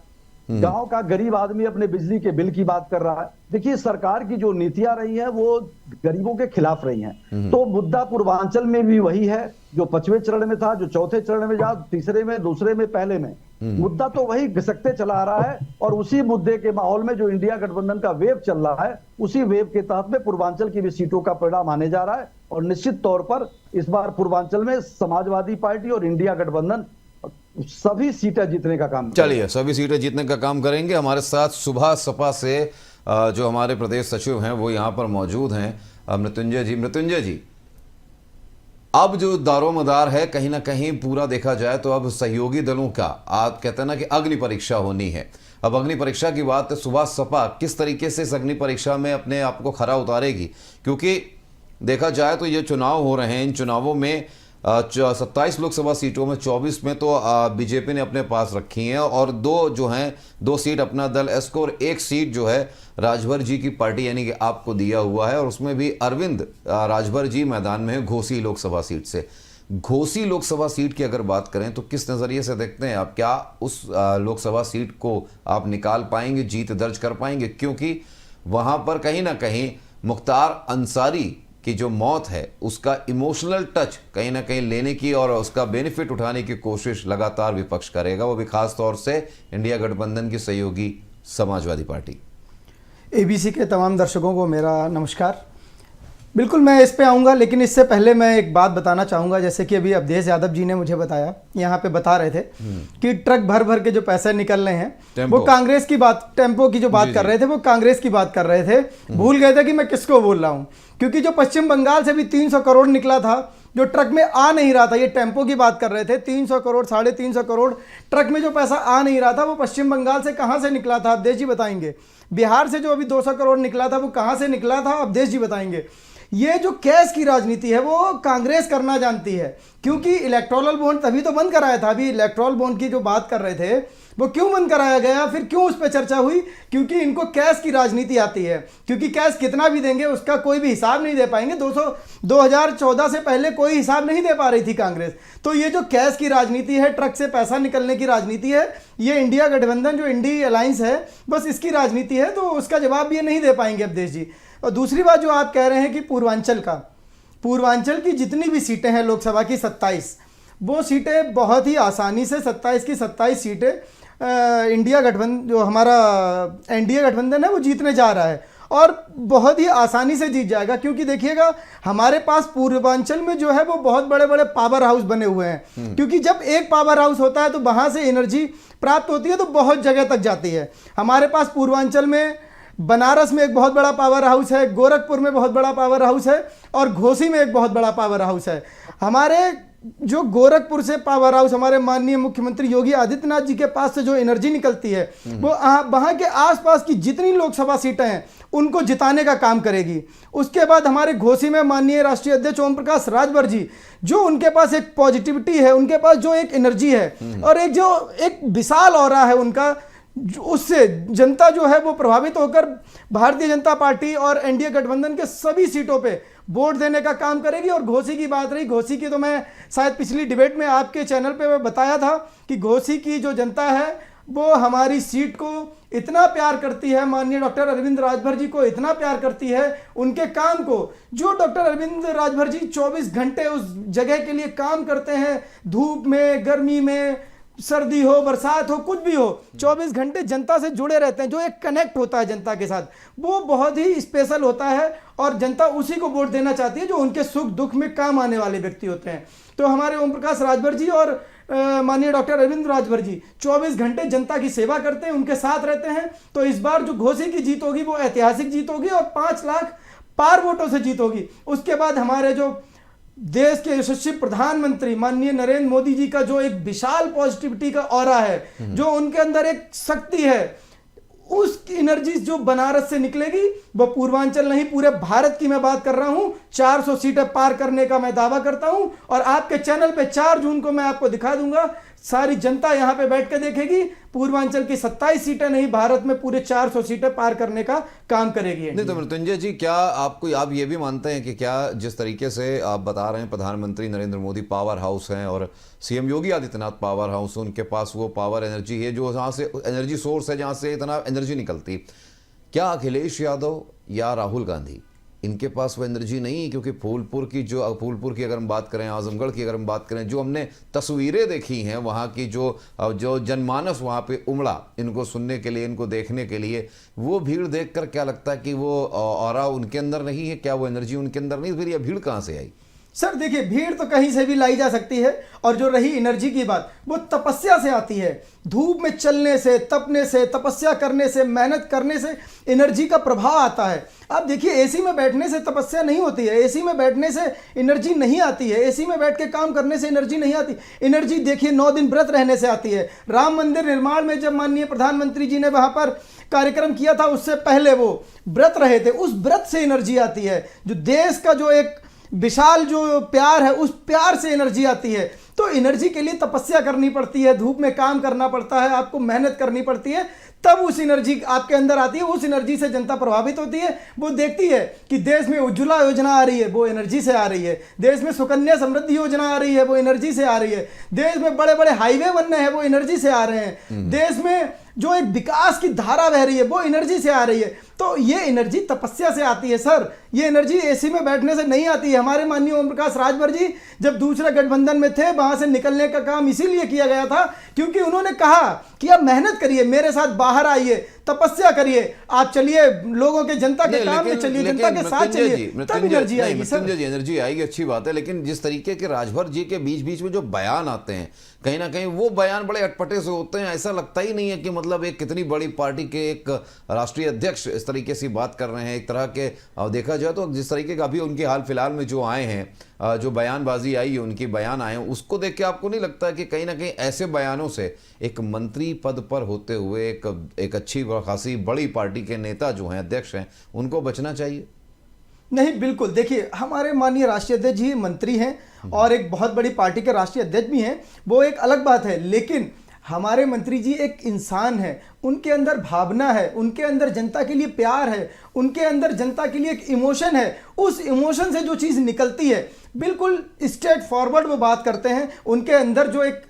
गांव का गरीब आदमी अपने बिजली के बिल की बात कर रहा है। देखिए, सरकार की जो नीतियां रही हैं वो गरीबों के खिलाफ रही हैं। तो मुद्दा पूर्वांचल में भी वही है जो 5वें चरण में था, जो 4थे चरण में जा, तीसरे में, दूसरे में, पहले में, मुद्दा तो वही घिसकते चला आ रहा है। और उसी मुद्दे के माहौल में जो इंडिया गठबंधन का वेव चल रहा है, उसी वेव के तहत में पूर्वांचल की भी सीटों का परिणाम आने जा रहा है। और निश्चित तौर पर इस बार पूर्वांचल में समाजवादी पार्टी और इंडिया गठबंधन सभी सीटें जीतने का काम, चलिए सभी सीटें जीतने का काम करेंगे। हमारे साथ सुबह सपा से जो हमारे प्रदेश सचिव हैं वो यहाँ पर मौजूद हैं, मृत्युंजय जी। मृत्युंजय जी, अब जो दारोमदार है कहीं ना कहीं पूरा देखा जाए तो अब सहयोगी दलों का, आप कहते हैं ना कि अग्नि परीक्षा होनी है। अब अग्नि परीक्षा की बात है, सुबह सपा किस तरीके से इस अग्नि परीक्षा में अपने आप को खरा उतारेगी? क्योंकि देखा जाए तो ये चुनाव हो रहे हैं, इन चुनावों में 27 लोकसभा सीटों में 24 में तो बीजेपी ने अपने पास रखी हैं, और दो सीट अपना दल एस्को, और एक सीट जो है राजभर जी की पार्टी यानी कि आपको दिया हुआ है, और उसमें भी अरविंद राजभर जी मैदान में है घोसी लोकसभा सीट से। घोसी लोकसभा सीट की अगर बात करें तो किस नज़रिए से देखते हैं आप? क्या उस लोकसभा सीट को आप निकाल पाएंगे, जीत दर्ज कर पाएंगे? क्योंकि वहाँ पर कहीं ना कहीं मुख्तार अंसारी की जो मौत है उसका इमोशनल टच कहीं ना कहीं लेने की और उसका बेनिफिट उठाने की कोशिश लगातार विपक्ष करेगा, वो भी खास तौर से इंडिया गठबंधन की सहयोगी समाजवादी पार्टी। एबीसी के तमाम दर्शकों को मेरा नमस्कार। बिल्कुल मैं इस पे आऊँगा, लेकिन इससे पहले मैं एक बात बताना चाहूँगा। जैसे कि अभी अवधेश यादव जी ने मुझे बताया, यहाँ पे बता रहे थे कि ट्रक भर भर के जो पैसे निकल रहे हैं वो कांग्रेस की बात, टेम्पो की जो बात कर रहे थे वो कांग्रेस की बात कर रहे थे। भूल गए थे कि मैं किसको बोल रहा हूँ, क्योंकि जो पश्चिम बंगाल से भी 300 करोड़ निकला था जो ट्रक में आ नहीं रहा था, ये टेम्पो की बात कर रहे थे। 300 करोड़ 350 करोड़ ट्रक में जो पैसा आ नहीं रहा था वो पश्चिम बंगाल से कहाँ से निकला था अवधेश जी बताएंगे। बिहार से जो अभी 200 करोड़ निकला था वो कहाँ से निकला था अवधेश जी बताएंगे। ये जो कैश की राजनीति है वो कांग्रेस करना जानती है, क्योंकि इलेक्टोरल बॉन्ड तभी तो बंद कराया था। अभी इलेक्टोरल बॉन्ड की जो बात कर रहे थे वो क्यों बंद कराया गया, फिर क्यों उस पर चर्चा हुई? क्योंकि इनको कैश की राजनीति आती है, क्योंकि कैश कितना भी देंगे उसका कोई भी हिसाब नहीं दे पाएंगे। 2014 से पहले कोई हिसाब नहीं दे पा रही थी कांग्रेस। तो ये जो कैश की राजनीति है, ट्रक से पैसा निकलने की राजनीति है, ये इंडिया गठबंधन जो इंडिया अलायंस है बस इसकी राजनीति है, तो उसका जवाब ये नहीं दे पाएंगे अवधेश जी। और दूसरी बात जो आप कह रहे हैं कि पूर्वांचल की जितनी भी सीटें हैं लोकसभा की 27, वो सीटें बहुत ही आसानी से 27 की 27 सीटें इंडिया गठबंधन जो हमारा एनडीए गठबंधन है वो जीतने जा रहा है, और बहुत ही आसानी से जीत जाएगा। क्योंकि देखिएगा हमारे पास पूर्वांचल में जो है वो बहुत बड़े बड़े पावर हाउस बने हुए हैं, क्योंकि जब एक पावर हाउस होता है तो वहाँ से एनर्जी प्राप्त होती है तो बहुत जगह तक जाती है। हमारे पास पूर्वांचल में बनारस में एक बहुत बड़ा पावर हाउस है, गोरखपुर में बहुत बड़ा पावर हाउस है, और घोसी में एक बहुत बड़ा पावर हाउस है। हमारे जो गोरखपुर से पावर हाउस हमारे माननीय मुख्यमंत्री योगी आदित्यनाथ जी के पास से जो एनर्जी निकलती है वो वहां के आसपास की जितनी लोकसभा सीटें हैं उनको जिताने का काम करेगी। उसके बाद हमारे घोसी में माननीय राष्ट्रीय अध्यक्ष ओम प्रकाश राजभर जी, जो उनके पास एक पॉजिटिविटी है, उनके पास जो एक एनर्जी है और एक जो एक विशाल ऑरा है उनका, उससे जनता जो है वो प्रभावित होकर भारतीय जनता पार्टी और एनडीए गठबंधन के सभी सीटों पे वोट देने का काम करेगी। और घोसी की बात रही, घोसी की तो मैं शायद पिछली डिबेट में आपके चैनल पे मैं बताया था कि घोसी की जो जनता है वो हमारी सीट को इतना प्यार करती है, माननीय डॉक्टर अरविंद राजभर जी को इतना प्यार करती है, उनके काम को, जो डॉक्टर अरविंद राजभर जी 24 घंटे उस जगह के लिए काम करते हैं, धूप में, गर्मी में, सर्दी हो, बरसात हो, कुछ भी हो, 24 घंटे जनता से जुड़े रहते हैं, जो एक कनेक्ट होता है जनता के साथ, वो बहुत ही स्पेशल होता है और जनता उसी को वोट देना चाहती है जो उनके सुख दुख में काम आने वाले व्यक्ति होते हैं। तो हमारे ओम प्रकाश राजभर जी और माननीय डॉक्टर अरविंद राजभर जी 24 घंटे जनता की सेवा करते हैं, उनके साथ रहते हैं। तो इस बार जो घोसी की जीत होगी वो ऐतिहासिक जीत होगी और 5 लाख पार वोटों से जीत होगी। उसके बाद हमारे जो देश के यशस्वी प्रधानमंत्री माननीय नरेंद्र मोदी जी का जो एक विशाल पॉजिटिविटी का ऑरा है, जो उनके अंदर एक शक्ति है, उस एनर्जी जो बनारस से निकलेगी वो पूर्वांचल नहीं पूरे भारत की मैं बात कर रहा हूं, 400 सीटें पार करने का मैं दावा करता हूं। और आपके चैनल पे 4 जून को मैं आपको दिखा दूंगा, सारी जनता यहां पे बैठ के देखेगी, पूर्वांचल की 27 सीटें नहीं, भारत में पूरे 400 सीटें पार करने का काम करेगी। नहीं तो मृत्युंजय जी, क्या आप ये भी मानते हैं कि क्या जिस तरीके से आप बता रहे हैं प्रधानमंत्री नरेंद्र मोदी पावर हाउस हैं और CM Yogi Adityanath power house, उनके पास वो पावर एनर्जी है जो जहाँ से एनर्जी सोर्स है, जहाँ से इतना एनर्जी निकलती, क्या अखिलेश यादव या राहुल गांधी इनके पास वो एनर्जी नहीं है? क्योंकि फूलपुर की अगर हम बात करें, आजमगढ़ की अगर हम बात करें, जो हमने तस्वीरें देखी हैं वहाँ की, जो जनमानस वहाँ पे उमड़ा इनको सुनने के लिए, इनको देखने के लिए, वो भीड़ देखकर क्या लगता है कि वो ऑरा उनके अंदर नहीं है? क्या वो एनर्जी उनके अंदर नहीं? फिर ये भीड़ कहाँ से आई? सर देखिए, भीड़ तो कहीं से भी लाई जा सकती है और जो रही एनर्जी की बात, वो तपस्या से आती है। धूप में चलने से, तपने से, तपस्या करने से, मेहनत करने से एनर्जी का प्रभाव आता है। आप देखिए, एसी में बैठने से तपस्या नहीं होती है, एसी में बैठने से एनर्जी नहीं आती है, एसी में बैठ के काम करने से एनर्जी नहीं आती। एनर्जी देखिए 9 दिन व्रत रहने से आती है। राम मंदिर निर्माण में जब माननीय प्रधानमंत्री जी ने वहां पर कार्यक्रम किया था, उससे पहले वो व्रत रहे थे, उस व्रत से एनर्जी आती है। जो देश का जो एक विशाल जो प्यार है, उस प्यार से एनर्जी आती है। तो एनर्जी के लिए तपस्या करनी पड़ती है, धूप में काम करना पड़ता है, आपको मेहनत करनी पड़ती है, तब उस एनर्जी आपके अंदर आती है। उस एनर्जी से जनता प्रभावित होती है। वो देखती है कि देश में उज्ज्वला योजना आ रही है, वो एनर्जी से आ रही है। देश में सुकन्या समृद्धि योजना आ रही है, वो एनर्जी से आ रही है। देश में बड़े बड़े हाईवे बनने हैं, वो एनर्जी से आ रहे हैं। देश में जो एक विकास की धारा बह रही है, वो एनर्जी से आ रही है। तो ये एनर्जी तपस्या से आती है सर, ये एनर्जी एसी में बैठने से नहीं आती है। हमारे माननीय ओम प्रकाश राजभर जी जब दूसरे गठबंधन में थे, वहां से निकलने का काम इसीलिए किया गया था क्योंकि उन्होंने कहा कि आप मेहनत करिए, मेरे साथ बाहर आइए, तपस्या करिए, आप चलिए लोगों के, जनता के काम में चलिए, जनता के साथ चलिए, तब एनर्जी आएगी सर। एनर्जी आएगी, अच्छी बात है। लेकिन जिस तरीके के राजभर जी के बीच बीच में जो बयान आते हैं, कहीं ना कहीं वो बयान बड़े अटपटे से होते हैं। ऐसा लगता ही नहीं है कि मतलब एक कितनी बड़ी पार्टी के एक राष्ट्रीय अध्यक्ष इस तरीके से बात कर रहे हैं। एक तरह के देखा जाए तो जिस तरीके का अभी उनके हाल फिलहाल में जो आए हैं, जो बयानबाजी आई है, उनकी बयान आए हैं, उसको देख के आपको नहीं लगता कि कहीं ना कहीं ऐसे बयानों से एक मंत्री पद पर होते हुए एक अच्छी खासी बड़ी पार्टी के नेता जो हैं, अध्यक्ष हैं, उनको बचना चाहिए? नहीं, बिल्कुल। देखिए, हमारे माननीय राष्ट्रीय अध्यक्ष जी मंत्री हैं और एक बहुत बड़ी पार्टी के राष्ट्रीय अध्यक्ष भी हैं, वो एक अलग बात है। लेकिन हमारे मंत्री जी एक इंसान है, उनके अंदर भावना है, उनके अंदर जनता के लिए प्यार है, उनके अंदर जनता के लिए एक इमोशन है। उस इमोशन से जो चीज़ निकलती है, बिल्कुल स्ट्रेट फॉरवर्ड वो बात करते हैं। उनके अंदर जो एक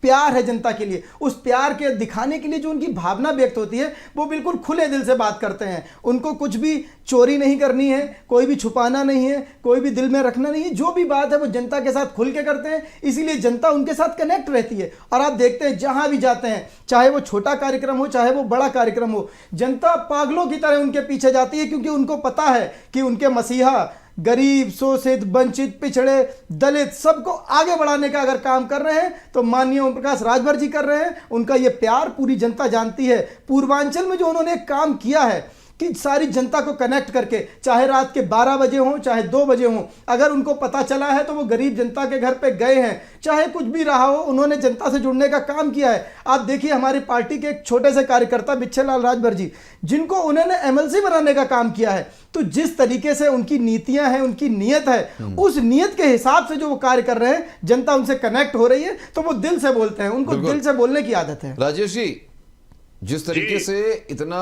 प्यार है जनता के लिए, उस प्यार के दिखाने के लिए जो उनकी भावना व्यक्त होती है, वो बिल्कुल खुले दिल से बात करते हैं। उनको कुछ भी चोरी नहीं करनी है, कोई भी छुपाना नहीं है, कोई भी दिल में रखना नहीं है। जो भी बात है वो जनता के साथ खुल के करते हैं, इसीलिए जनता उनके साथ कनेक्ट रहती है। और आप देखते हैं जहां भी जाते हैं, चाहे वो छोटा कार्यक्रम हो, चाहे वो बड़ा कार्यक्रम हो, जनता पागलों की तरह उनके पीछे जाती है, क्योंकि उनको पता है कि उनके मसीहा गरीब, शोषित, वंचित, पिछड़े, दलित सबको आगे बढ़ाने का अगर काम कर रहे हैं तो माननीय ओम प्रकाश राजभर जी कर रहे हैं। उनका ये प्यार पूरी जनता जानती है। पूर्वांचल में जो उन्होंने काम किया है, कि सारी जनता को कनेक्ट करके, चाहे रात के 12 बजे हों चाहे 2 बजे हों, अगर उनको पता चला है तो वो गरीब जनता के घर पे गए हैं, चाहे कुछ भी रहा हो उन्होंने जनता से जुड़ने का काम किया है। आप देखिए हमारी पार्टी के एक छोटे से कार्यकर्ता बिच्छेलाल राजभर जी, जिनको उन्होंने एमएलसी बनाने का काम किया है, तो जिस तरीके से उनकी नीतियां हैं, उनकी नीयत है, उस नीयत के हिसाब से जो वो कार्य कर रहे हैं, जनता उनसे कनेक्ट हो रही है, तो वो दिल से बोलते हैं, उनको दिल से बोलने की आदत है। राजेश जी, जिस तरीके से इतना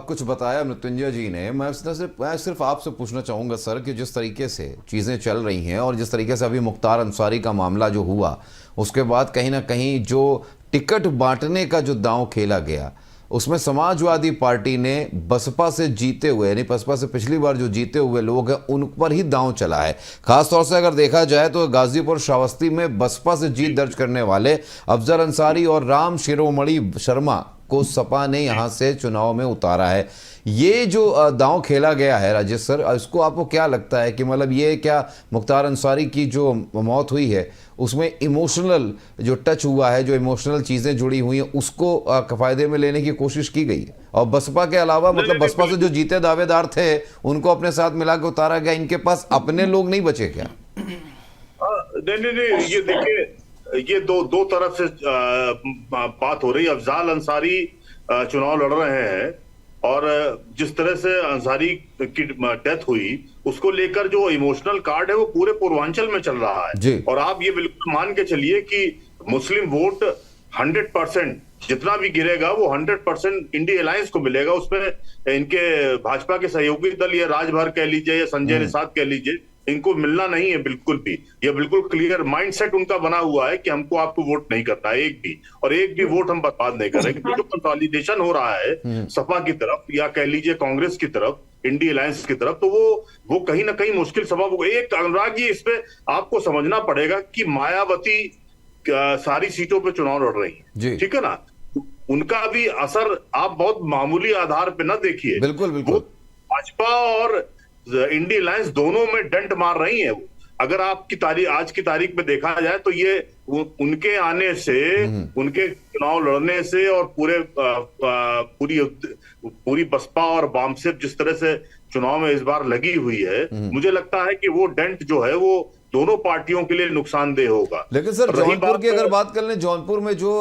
कुछ बताया मृत्युंजय जी ने, मैं सिर्फ आपसे पूछना चाहूंगा सर कि जिस तरीके से चीजें चल रही हैं और जिस तरीके से अभी मुख्तार अंसारी का मामला जो हुआ, उसके बाद कहीं ना कहीं जो टिकट बांटने का जो दांव खेला गया, उसमें समाजवादी पार्टी ने बसपा से जीते हुए, यानी बसपा से पिछली बार जो जीते हुए लोग हैं उन पर ही दांव चला है। खासतौर से अगर देखा जाए तो गाजीपुर श्रावस्ती में बसपा से जीत दर्ज करने वाले अफजल अंसारी और राम शिरोमणि शर्मा को सपा ने यहां से चुनाव में उतारा है। ये जो दांव खेला गया है राजेश सर, इसको आपको क्या लगता है कि मतलब ये क्या मुख्तार अंसारी की जो मौत हुई है उसमें इमोशनल जो टच हुआ है, जो इमोशनल चीजें जुड़ी हुई हैं, उसको फायदे में लेने की कोशिश की गई है? और बसपा के अलावा मतलब बसपा से जो जीते दावेदार थे उनको अपने साथ मिला के उतारा गया, इनके पास अपने लोग नहीं बचे क्या? नहीं, ये देखिए, ये दो तरफ से बात हो रही है। अफजाल अंसारी चुनाव लड़ रहे हैं और जिस तरह से अंसारी की डेथ हुई उसको लेकर जो इमोशनल कार्ड है वो पूरे पूर्वांचल में चल रहा है। और आप ये बिल्कुल मान के चलिए कि मुस्लिम वोट 100% जितना भी गिरेगा वो 100% इंडिया अलायंस को मिलेगा। उसमें इनके भाजपा के सहयोगी दल या राजभर कह लीजिए या संजय निषाद कह लीजिए, इनको मिलना नहीं है बिल्कुल भी। ये बिल्कुल क्लियर माइंडसेट उनका बना हुआ है कि हमको आपको वोट नहीं करना है एक भी वोट हम बर्बाद नहीं कर रहे। क्योंकि जो कंसोलिडेशन हो रहा है सपा की तरफ या कह लीजिए कांग्रेस की तरफ, इंडिया अलायंस की तरफ, तो वो कहीं ना कहीं मुश्किल सबब होगा। एक अनुराग जी, इस पे आपको समझना पड़ेगा कि मायावती सारी सीटों पे चुनाव लड़ रही है, ठीक है ना। उनका भी असर आप बहुत मामूली आधार पे ना देखिए। बिल्कुल भाजपा और इंडिया अलायंस दोनों में डंट मार रही है। अगर आपकी आज की तारीख में देखा जाए तो ये उनके आने से, उनके चुनाव लड़ने से और पूरी बसपा और वामसिप जिस तरह से चुनाव में इस बार लगी हुई है, मुझे लगता है कि वो डंट जो है वो दोनों पार्टियों के लिए नुकसानदेह होगा। लेकिन सर जौनपुर की अगर बात कर लें, जौनपुर में जो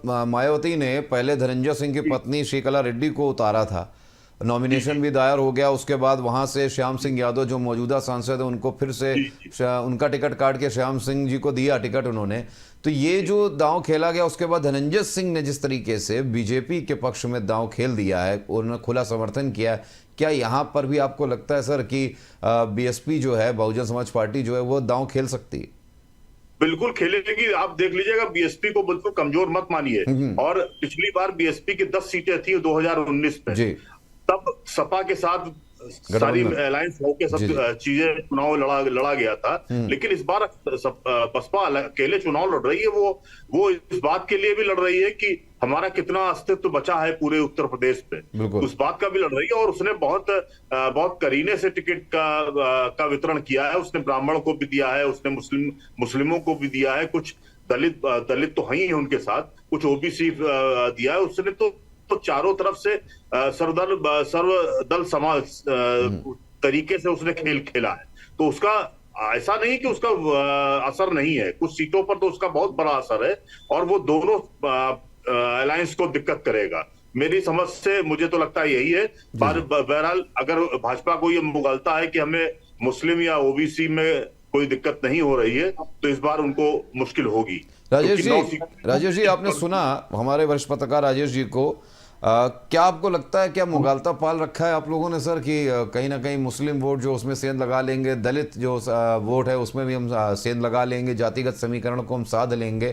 मायावती ने पहले धनंजय सिंह की पत्नी श्रीकला रेड्डी को उतारा था, नॉमिनेशन भी दायर हो गया, उसके बाद वहां से श्याम सिंह यादव जो मौजूदा सांसद है उनको फिर से उनका टिकट काट के श्याम सिंह जी को दिया टिकट उन्होंने। तो ये जो दांव खेला गया, उसके बाद धनंजय सिंह ने जिस तरीके से बीजेपी के पक्ष में दांव खेल दिया है, उन्होंने खुला समर्थन किया है, क्या यहाँ पर भी आपको लगता है सर कि बीएसपी जो है, बहुजन समाज पार्टी जो है, वो दांव खेल सकती है? बिल्कुल खेलेगी। आप देख लीजिएगा, बीएसपी को बिल्कुल कमजोर मत मानिए। और पिछली बार बीएसपी की 10 सीटें थी 2019 में, तब सपा के साथ सारी अलायंस होकर सब चीजें चुनाव लड़ा गया था। लेकिन इस बार बसपा अकेले चुनाव लड़ रही है। वो इस बात के लिए भी लड़ रही है कि हमारा कितना अस्तित्व बचा है पूरे उत्तर प्रदेश में, उस बात का भी लड़ रही है। और उसने बहुत करीने से टिकट का वितरण किया है। उसने ब्राह्मण को भी दिया है, उसने मुस्लिमों को भी दिया है, कुछ दलित तो है उनके साथ, कुछ ओबीसी दिया है उसने। तो चारों तरफ से सर्वदल समाज तरीके से उसने खेल खेला है। तो उसका ऐसा नहीं कि उसका असर नहीं है, कुछ सीटों पर तो उसका बहुत बड़ा असर है और वो दोनों अलायंस को दिक्कत करेगा। मेरी समझ से मुझे तो लगता है यही है। बहरहाल अगर भाजपा को ये मुगलता है कि हमें मुस्लिम या ओबीसी में कोई दिक्कत नहीं हो रही है, तो इस बार उनको मुश्किल होगी। राजेश जी आपने सुना हमारे वरिष्ठ पत्रकार राजेश जी को, क्या आपको लगता है, क्या मुगालता पाल रखा है आप लोगों ने सर कि कहीं ना कहीं मुस्लिम वोट जो उसमें सेंध लगा लेंगे, दलित जो वोट है उसमें भी हम सेंध लगा लेंगे, जातिगत समीकरण को हम साध लेंगे?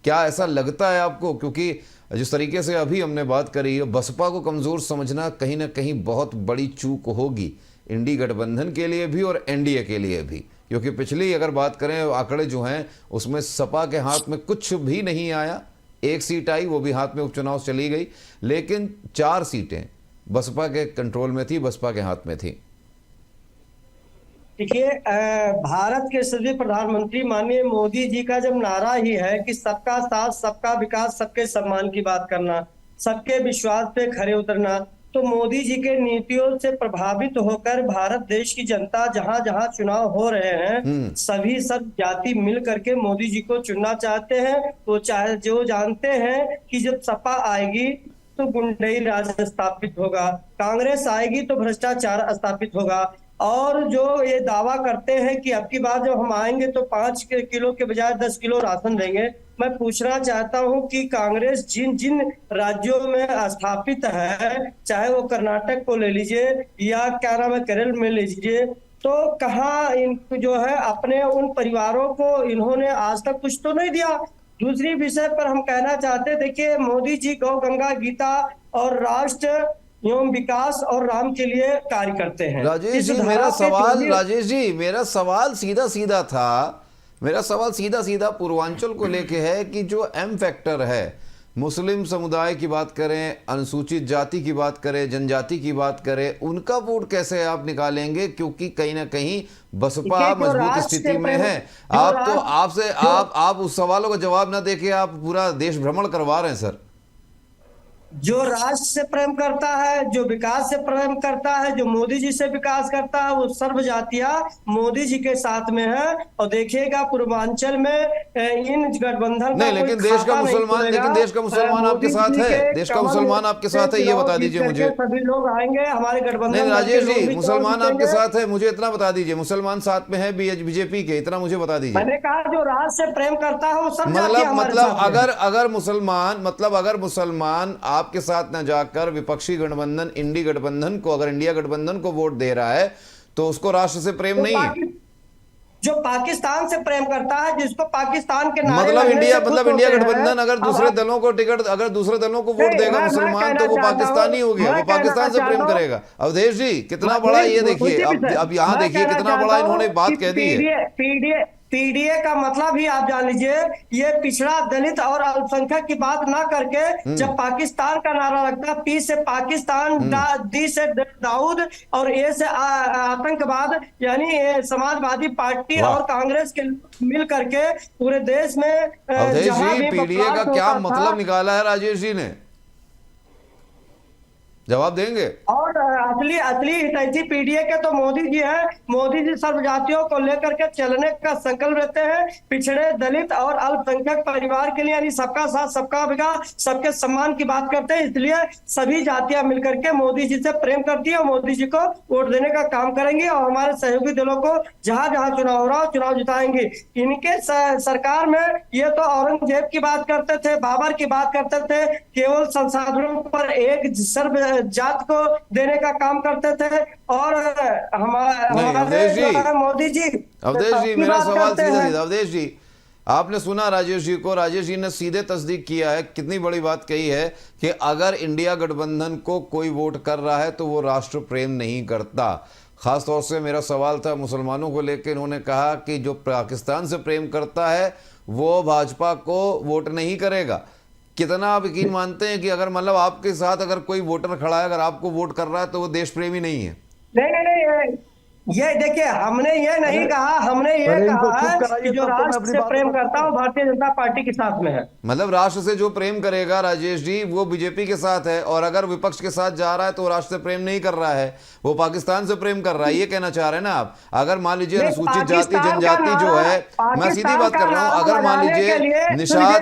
क्या ऐसा लगता है आपको? क्योंकि जिस तरीके से अभी हमने बात करी है, बसपा को कमज़ोर समझना कहीं ना कहीं बहुत बड़ी चूक होगी इंडी गठबंधन के लिए भी और एनडीए के लिए भी। क्योंकि पिछली अगर बात करें आंकड़े जो हैं उसमें सपा के हाथ में कुछ भी नहीं आया, 1 सीट आई, वो भी हाथ में उपचुनाव चली गई, लेकिन 4 सीटें बसपा के कंट्रोल में थी, बसपा के हाथ में थी। देखिए, भारत के सभी प्रधानमंत्री माननीय मोदी जी का जब नारा ही है कि सबका साथ, सबका विकास, सबके सम्मान की बात करना, सबके विश्वास पे खरे उतरना, तो मोदी जी के नीतियों से प्रभावित होकर भारत देश की जनता जहां जहां चुनाव हो रहे हैं सभी सब जाति मिल करके मोदी जी को चुनना चाहते हैं। तो चाहे जो जानते हैं कि जब सपा आएगी तो गुंडई राज स्थापित होगा, कांग्रेस आएगी तो भ्रष्टाचार स्थापित होगा। और जो ये दावा करते हैं कि अब की बार जब हम आएंगे तो 5 किलो के बजाय 10 किलो राशन देंगे, मैं पूछना चाहता हूं कि कांग्रेस जिन जिन राज्यों में स्थापित है, चाहे वो कर्नाटक को ले लीजिए या क्या नाम है केरल में ले लीजिए, तो कहाँ इन जो है अपने उन परिवारों को इन्होंने आज तक कुछ तो नहीं दिया। दूसरी विषय पर हम कहना चाहते, देखिए मोदी जी गौ गंगा गीता और राष्ट्र एवं विकास और राम के लिए कार्य करते हैं। राजेश जी मेरा सवाल सीधा सीधा था, मेरा सवाल सीधा सीधा पूर्वांचल को लेके है कि जो एम फैक्टर है, मुस्लिम समुदाय की बात करें, अनुसूचित जाति की बात करें, जनजाति की बात करें, उनका वोट कैसे आप निकालेंगे? क्योंकि कहीं ना कहीं बसपा मजबूत स्थिति में है। आप तो आप उस सवालों का जवाब ना देके आप पूरा देश भ्रमण करवा रहे हैं सर। जो राष्ट्र से प्रेम करता है, जो विकास से प्रेम करता है, जो मोदी जी से विकास करता है, वो सर्व जातियां मोदी जी के साथ में है। और देखिएगा पूर्वांचल में इन गठबंधन नहीं, लेकिन देश का मुसलमान आपके साथ है, देश का मुसलमान आपके साथ है, ये बता दीजिए मुझे। सभी लोग आएंगे हमारे गठबंधन। नहीं राजेश जी, मुसलमान आपके साथ है, मुझे इतना बता दीजिए, मुसलमान साथ में है बीजेपी के, इतना मुझे बता दीजिए। मैंने कहा जो राष्ट्र से प्रेम करता है वो सब अगर मुसलमान आपके साथ न जाकर विपक्षी गठबंधन इंडिया गठबंधन को वोट दे रहा है तो उसको राष्ट्र से प्रेम नहीं है। जो पाकिस्तान से प्रेम करता है, जिसको पाकिस्तान के मतलब इंडिया गठबंधन अगर दूसरे दलों को वोट देगा मुसलमान तो वो पाकिस्तानी हो गया, वो पाकिस्तान से प्रेम करेगा। अवधेश जी कितना बड़ा ये देखिए, अब यहाँ देखिए कितना बड़ा इन्होंने बात कह दी है। पीडीए का मतलब ही आप जान लीजिए, ये पिछड़ा दलित और अल्पसंख्यक की बात ना करके जब पाकिस्तान का नारा लगता, पी से पाकिस्तान, डी से दाऊद और ए से आतंकवाद, यानी समाजवादी पार्टी और कांग्रेस के मिल करके पूरे देश में। अवधेश जी पीडीए का क्या मतलब निकाला है राजेश जी ने, जवाब देंगे? और असली हितैषी पीडीए के तो मोदी जी हैं। मोदी जी सर्व जातियों को लेकर के चलने का संकल्प लेते हैं, पिछड़े दलित और अल्पसंख्यक परिवार के लिए, यानी सबका साथ सबका विकास सबके सम्मान की बात करते हैं। इसलिए सभी जातियां मिलकर के मोदी जी से प्रेम करती है और मोदी जी को वोट देने का काम करेंगे और हमारे सहयोगी दलों को जहां जहां चुनाव हो रहा हो चुनाव जिताएंगे। इनके सरकार में ये तो औरंगजेब की बात करते थे, बाबर की बात करते थे, केवल संसाधनों पर एक सर्व जात को देने का काम करते थे। और हमारे मोदी जी, अवधेश जी मेरा सवाल सीधा, अवधेश जी आपने सुना राजेश जी को, राजेश जी ने सीधे तस्दीक किया है, कितनी बड़ी बात कही है कि अगर इंडिया गठबंधन को कोई वोट कर रहा है तो वो राष्ट्र प्रेम नहीं करता। खासतौर से मेरा सवाल था मुसलमानों को लेकर, इन्होंने कहा कि जो पाकिस्तान से प्रेम करता है वो भाजपा को वोट नहीं करेगा। कितना आप यकीन मानते हैं कि अगर मतलब आपके साथ अगर कोई वोटर खड़ा है, अगर आपको वोट कर रहा है तो वो देश प्रेमी नहीं है? नहीं, ये देखिए हमने ये नहीं कहा, हमने ये कहा है कि जो राष्ट्र से प्रेम करता है वो भारतीय जनता पार्टी के साथ में है। मतलब राष्ट्र से जो प्रेम करेगा राजेश जी वो बीजेपी के साथ है, और अगर विपक्ष के साथ जा रहा है तो राष्ट्र से प्रेम नहीं कर रहा है, वो पाकिस्तान से प्रेम कर रहा है, ये कहना चाह रहे हैं ना आप? अगर मान लीजिए अनुसूचित जाति जनजाति जो है, मैं सीधी बात कर रहा हूँ, अगर मान लीजिए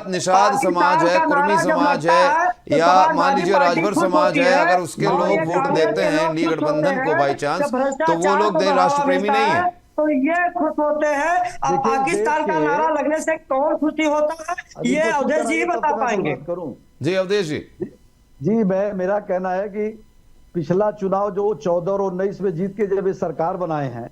निषाद समाज है, कुर्मी समाज है, या मान लीजिए राजभर समाज है, अगर उसके लोग वोट देते हैं इंडिया गठबंधन को बाई चांस, तो वो लोग राष्ट्र प्रेमी नहीं है। तो ये खुश होते हैं। अब पाकिस्तान का नारा लगने से कौन खुशी होता है, ये अवधेश जी बता पाएंगे। जी अवधेश जी मेरा कहना है कि पिछला चुनाव जो 14 और 19 में जीत के जब ये सरकार बनाए हैं,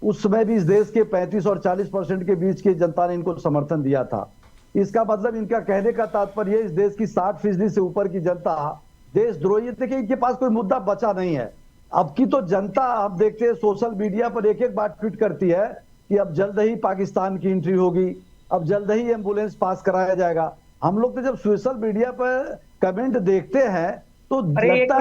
उस समय भी इस देश के 35 और 40% के बीच की जनता ने इनको समर्थन दिया था। इसका मतलब इनका कहने का तात्पर्य इस देश की 60% से ऊपर की जनता देशद्रोही। देखिए इनके पास कोई मुद्दा बचा नहीं है। अब की तो जनता आप देखते हैं सोशल मीडिया पर एक बात ट्वीट करती है कि अब जल्द ही पाकिस्तान की एंट्री होगी, अब जल्द ही एम्बुलेंस पास कराया जाएगा। हम लोग तो जब सोशल मीडिया पर कमेंट देखते हैं तो लगता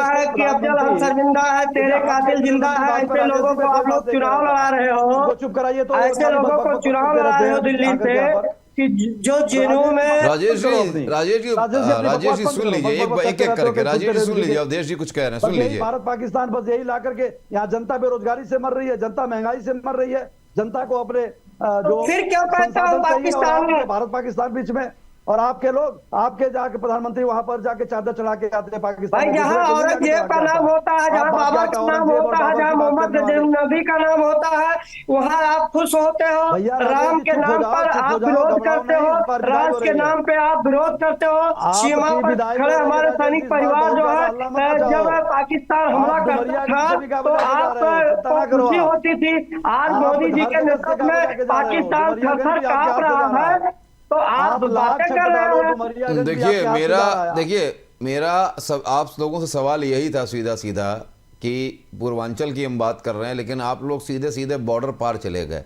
है कि अफजल हम शर्मिंदा है, तेरे कातिल जिंदा है, ऐसे लोगों को आप लोग चुनाव लड़ा रहे हो, चुप कराइए। तो ऐसे लोगों को चुनाव लड़ा रहे हो दिल्ली से कि जो जेलों में राजेश जी राजेश जी सुन लीजिए एक एक करके। राजेश जी सुन लीजिए, अवधेश जी कुछ कह रहे हैं, सुन बस यही लीजिए। भारत पाकिस्तान बस यही ला करके यहाँ जनता बेरोजगारी से मर रही है, जनता महंगाई से मर रही है, जनता को अपने जो फिर क्यों कहता हूँ संसाधन चाहिए और पाकिस्तान आपके भारत पाकिस्तान बीच में, और आपके लोग आपके जाके प्रधानमंत्री वहां पर जाके चादर चढ़ा के आते हैं पाकिस्तान भाई, में, जहाँ दूसरे को नहीं औरंगजेब का जाके नाम आता। होता है, जहाँ आप बात बाबा क्या का है, नाम औरंगजेब और होता है, बाबा जहाँ की बात मोहम्मद करने वाले। नबी का नाम होता है, वहाँ आप खुश होते हो। भैया राजेश राम जी, के चुप हो नाम जाओ, पर चुप हो आप जाओ, विरोध घबराओ करते नहीं, हो, इस बार विदाई राज हो के रही है। नाम पे आप विरोध करते हो। सीमा आपकी पर विदाई खड़े हो रही है हमारे राजेश जी, सैनिक इस बार परिवार बहुत जो ज्यादा है, हल्ला मत मचाओ। जब पाकिस्तान हमला आप करता डुमरिया की था सभी का तो बजा के जा रहे हो, चिंता ना आपको करो खुशी आप। होती थी। आज आप मोदी जी हर के जगह से नेतृत्व का बजा में के जा रहे हो, पाकिस्तान डुमरियागंज थर-थर भी आपके कांप हाथ से जा रहा रहा है, तो आप आप लाख बातें छत कर रहे डालो, हैं। डुमरियागंज भी देखिए आपके हाथ से मेरा जा रहा है। मेरा सब आप लोगों से सवाल यही था सीधा सीधा कि पूर्वांचल की हम बात कर रहे हैं, लेकिन आप लोग सीधे सीधे बॉर्डर पार चले गए,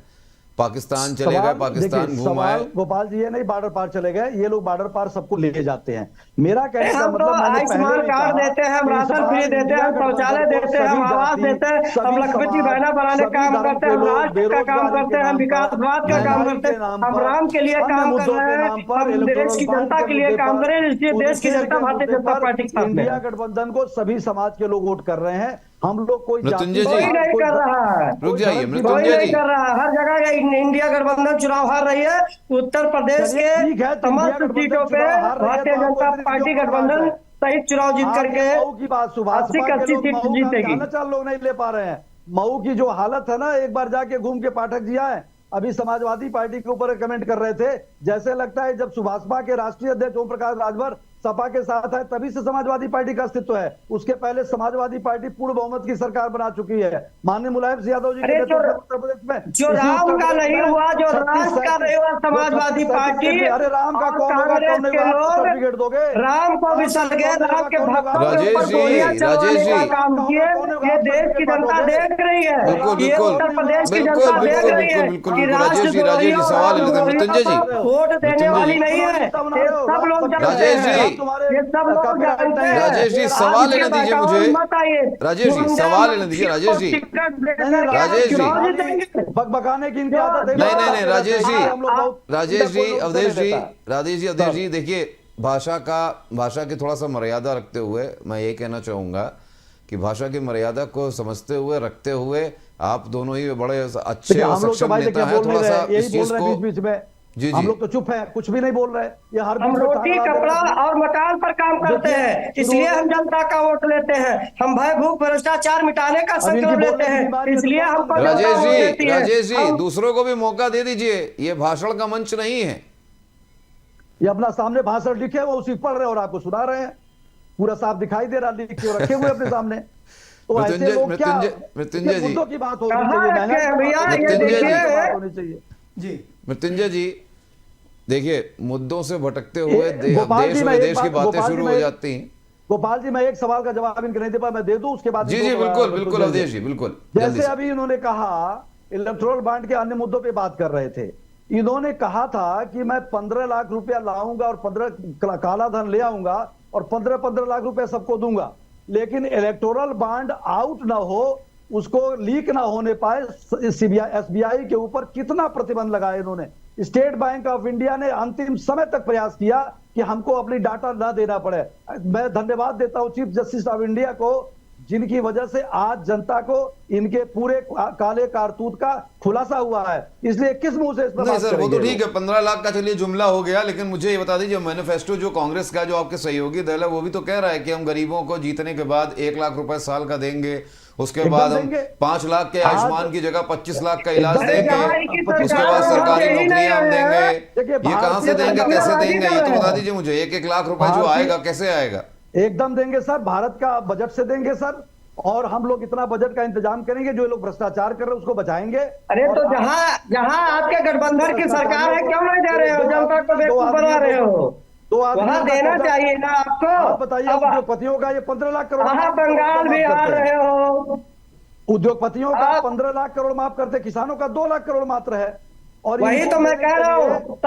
पाकिस्तान चले गए, सवाल पाकिस्तान देखिए, घूम आए। सवाल गोपाल जी ये नहीं बॉर्डर पार चले गए, ये लोग बॉर्डर पार सबको ले जाते हैं। मेरा कहने का हम तो मतलब, मैंने पहले आयुष्मान भी कार्ड कहा देते हैं, हम कि इस राशन फ्री बार देते हैं, इंडिया हम शौचालय गठबंधन को देते हैं, हम सभी आवास जाति, देते हैं, हम सभी लखपति समाज, बहना बनाने सभी काम धर्म करते के हैं, हम लोग राष्ट्र का काम बेरोजगारी करते के हैं, हम नाम पर, विकासवाद का काम महंगाई करते के हैं, नाम हम पर, राम के लिए अन्य काम कर मुद्दों रहे के हैं, नाम पर, हम देश इलेक्टोरल की बॉन्ड जनता के के लिए मुद्दे काम पर, कर रहे हैं, इसलिए देश की उदयशील जनता के भारतीय मुद्दे जनता पर पार्टी के साथ में इंडिया है। गठबंधन को सभी समाज के लोग वोट कर रहे हैं। हम लोग कोई मृत्युंजय जाति, जी, कोई नहीं कर रहा है, रुक जाइए कोई कोई मृत्युंजय नहीं जी। कर रहा है। हर जगह इंडिया गठबंधन चुनाव हार रही है। उत्तर प्रदेश चलिए के ठीक है, तो इंडिया समस्त गठबंधन सीटों पे चुनाव हार रही है, भारतीय तो आपको जनता इतनी क्यों पार्टी घबराहट गठबंधन है? सहित चुनाव जीत आपने करके मऊ की बात, 80 भाजपा के अस्सी लोग सीट मऊ का जीतेगी। हालचाल लोग नहीं ले पा रहे हैं। मऊ की जो हालत है ना, एक बार जाके घूम के पाठक जी आए, अभी समाजवादी पार्टी के ऊपर कमेंट कर रहे थे, जैसे लगता है जब सुभाषपा के राष्ट्रीय अध्यक्ष ओम प्रकाश राजभर सपा के साथ है तभी से समाजवादी पार्टी का अस्तित्व है। उसके पहले समाजवादी पार्टी पूर्ण बहुमत की सरकार बना चुकी है माननीय मुलायम सिंह यादव जी के अरे नेतृत्व में उत्तर प्रदेश में। जो इसी राम उत्तर का प्रदेश नहीं में हुआ, जो 36 राज का नहीं हुआ समाजवादी 36 पार्टी अरे राम का और कौन होगा, कांग्रेस कौन नहीं के होगा, आप लोग सर्टिफिकेट दोगे? राम को विसर गए, राम के भक्तों के राजेश ऊपर जी, गोलियां चलवाने राजेश का जी। काम किए। ये देश की जनता देख रही है, बिल्कुल ये बिल्कुल उत्तर प्रदेश की बिल्कुल जनता देख बिल्कुल रही है बिल्कुल कि बिल्कुल राजेश जी राष्ट्रद्रोहियों सवाल और ले लेते हैं। मृत्युंजय जी, को वोट देने मृत्युंजय वाली जी, नहीं है। ये सब लोग जानते राजेश जी, हैं, ये सब लोग जानते हैं। राजेश जी, आज सवाल के लेने दीजिए बहकावे मुझे। में मत आइए। राजेश जी, मुंडा सवाल लेने दीजिए, मक्खी राजेश को जी। टिकट देकर नहीं, के राजेश जी। चुनाव जीतेंगे। बकबकाने की इनकी आदत है। नहीं, राजेश जी, हम लोग बहुत- राजेश जी, कोई उत्तर अवधेश नहीं जी, देता। अवधेश जी, देखिए भाषा की थोड़ा सा मर्यादा रखते हुए मैं ये कहना चाहूँगा कि भाषा की मर्यादा को समझते हुए रखते हुए आप दोनों ही बड़े अच्छे देखिए, और हम लोग तो सक्षम भाई नेता देखिए हैं। बोल थोड़ा नहीं सा रहे, इस यही बोल चीज रहे को हैं बीच बीच में। जी, हम जी। लोग तो चुप हैं, कुछ भी नहीं बोल रहे। ये हर हम बीच में रोटी ताला कपड़ा दे रहे हैं। और मकान पर काम करते हैं, इसलिए हम जनता का वोट लेते हैं। हम भय भूख भ्रष्टाचार मिटाने का अब इनकी संकल्प बोलने लेते की हैं, बीमारी है, तो इसलिए कौन हमको बंद जनता वोट देती है। राजेश जी, हम- दूसरों को भी मौका दे दीजिए, ये भाषण का मंच नहीं है। ये अपना सामने भाषण लिखे वो उसी पढ़ रहे हैं और आपको सुना रहे हैं, पूरा साफ दिखाई दे रहा, लिख के रखे हुए अपने सामने। तो ऐसे लोग क्या, मृत्युंजय जी, मुद्दों की बात होनी कहाँ चाहिए, रखे हैं भैया, ये मृत्युंजय जी। बात होनी चाहिए। जी मृत्युंजय जी, देखिए मुद्दों से भटकते हुए गोपाल देश जी, और मैं एक विदेश की बात- बातें गोपाल जी, शुरू मैं हो एक- जाती हैं। गोपाल जी, मैं एक सवाल का जवाब इनके नहीं दे पाया, मैं दे दूं उसके बाद जी जी, इनको- बिल्कुल बिल्कुल दे अवधेश दूं। जी, बिल्कुल जल्दी जैसे से। अभी इन्होंने कहा इलेक्टोरल बॉन्ड के अन्य मुद्दों पे बात कर रहे थे। इन्होंने कहा था कि मैं 15 लाख रुपया लाऊंगा और 15 काला धन ले आऊंगा और 15 लाख रुपया सबको दूंगा, लेकिन इलेक्टोरल बॉन्ड आउट ना हो, उसको लीक ना होने पाए, एसबीआई के ऊपर कितना प्रतिबंध लगाया इन्होंने। स्टेट बैंक ऑफ इंडिया ने अंतिम समय तक प्रयास किया कि हमको अपनी डाटा ना देना पड़े। मैं धन्यवाद देता हूं चीफ जस्टिस ऑफ इंडिया को, जिनकी वजह से आज जनता को इनके पूरे काले कारतूत का खुलासा हुआ है। इसलिए किस मुंह से इस पर नहीं बात सर, वो तो करेंगे ठीक है, 15 लाख का चलिए जुमला हो गया, लेकिन मुझे ये बता दीजिए मैनिफेस्टो जो कांग्रेस का, जो आपके सहयोगी दल है, वो भी तो कह रहा है कि हम गरीबों को जीतने के बाद 1 लाख रुपए साल का देंगे, उसके एकदम बाद हम देंगे। 5 लाख के आयुष्मान की जगह 25 लाख का इलाज एकदम देंगे, जहाँ इनकी उसके सरकार बाद है, सरकारी वहाँ यही नौकरियां हम नहीं देंगे। है। देखिए, ये कहां से भारतीय देंगे, जनता कैसे पार्टी देंगे, का ये तो है। बता दीजिए मुझे। 1-1 लाख रुपए जो भारतीय- आएगा कैसे आएगा? एकदम देंगे सर, भारत का बजट से देंगे सर, और हम लोग इतना बजट का इंतजाम करेंगे, जो लोग भ्रष्टाचार कर रहे हैं उसको बचाएंगे। अरे और तो जहाँ आपके गठबंधन की सरकार है, क्यों नहीं दे रहे हो? जनता को बेवकूफ बना रहे हो। दो आदमियों वहाँ का देना कब्जा- चाहिए ना आपको। आप बताइए, अब उद्योगपतियों का ये 15 लाख करोड़ वहाँ माफ बंगाल भी करते हार हैं। रहे हो। उद्योगपतियों का आप- 15 लाख करोड़ माफ करते, किसानों का 2 लाख करोड़ मात्र है। और वही इनको तो मैं देने कह के रहा लिए हूँ,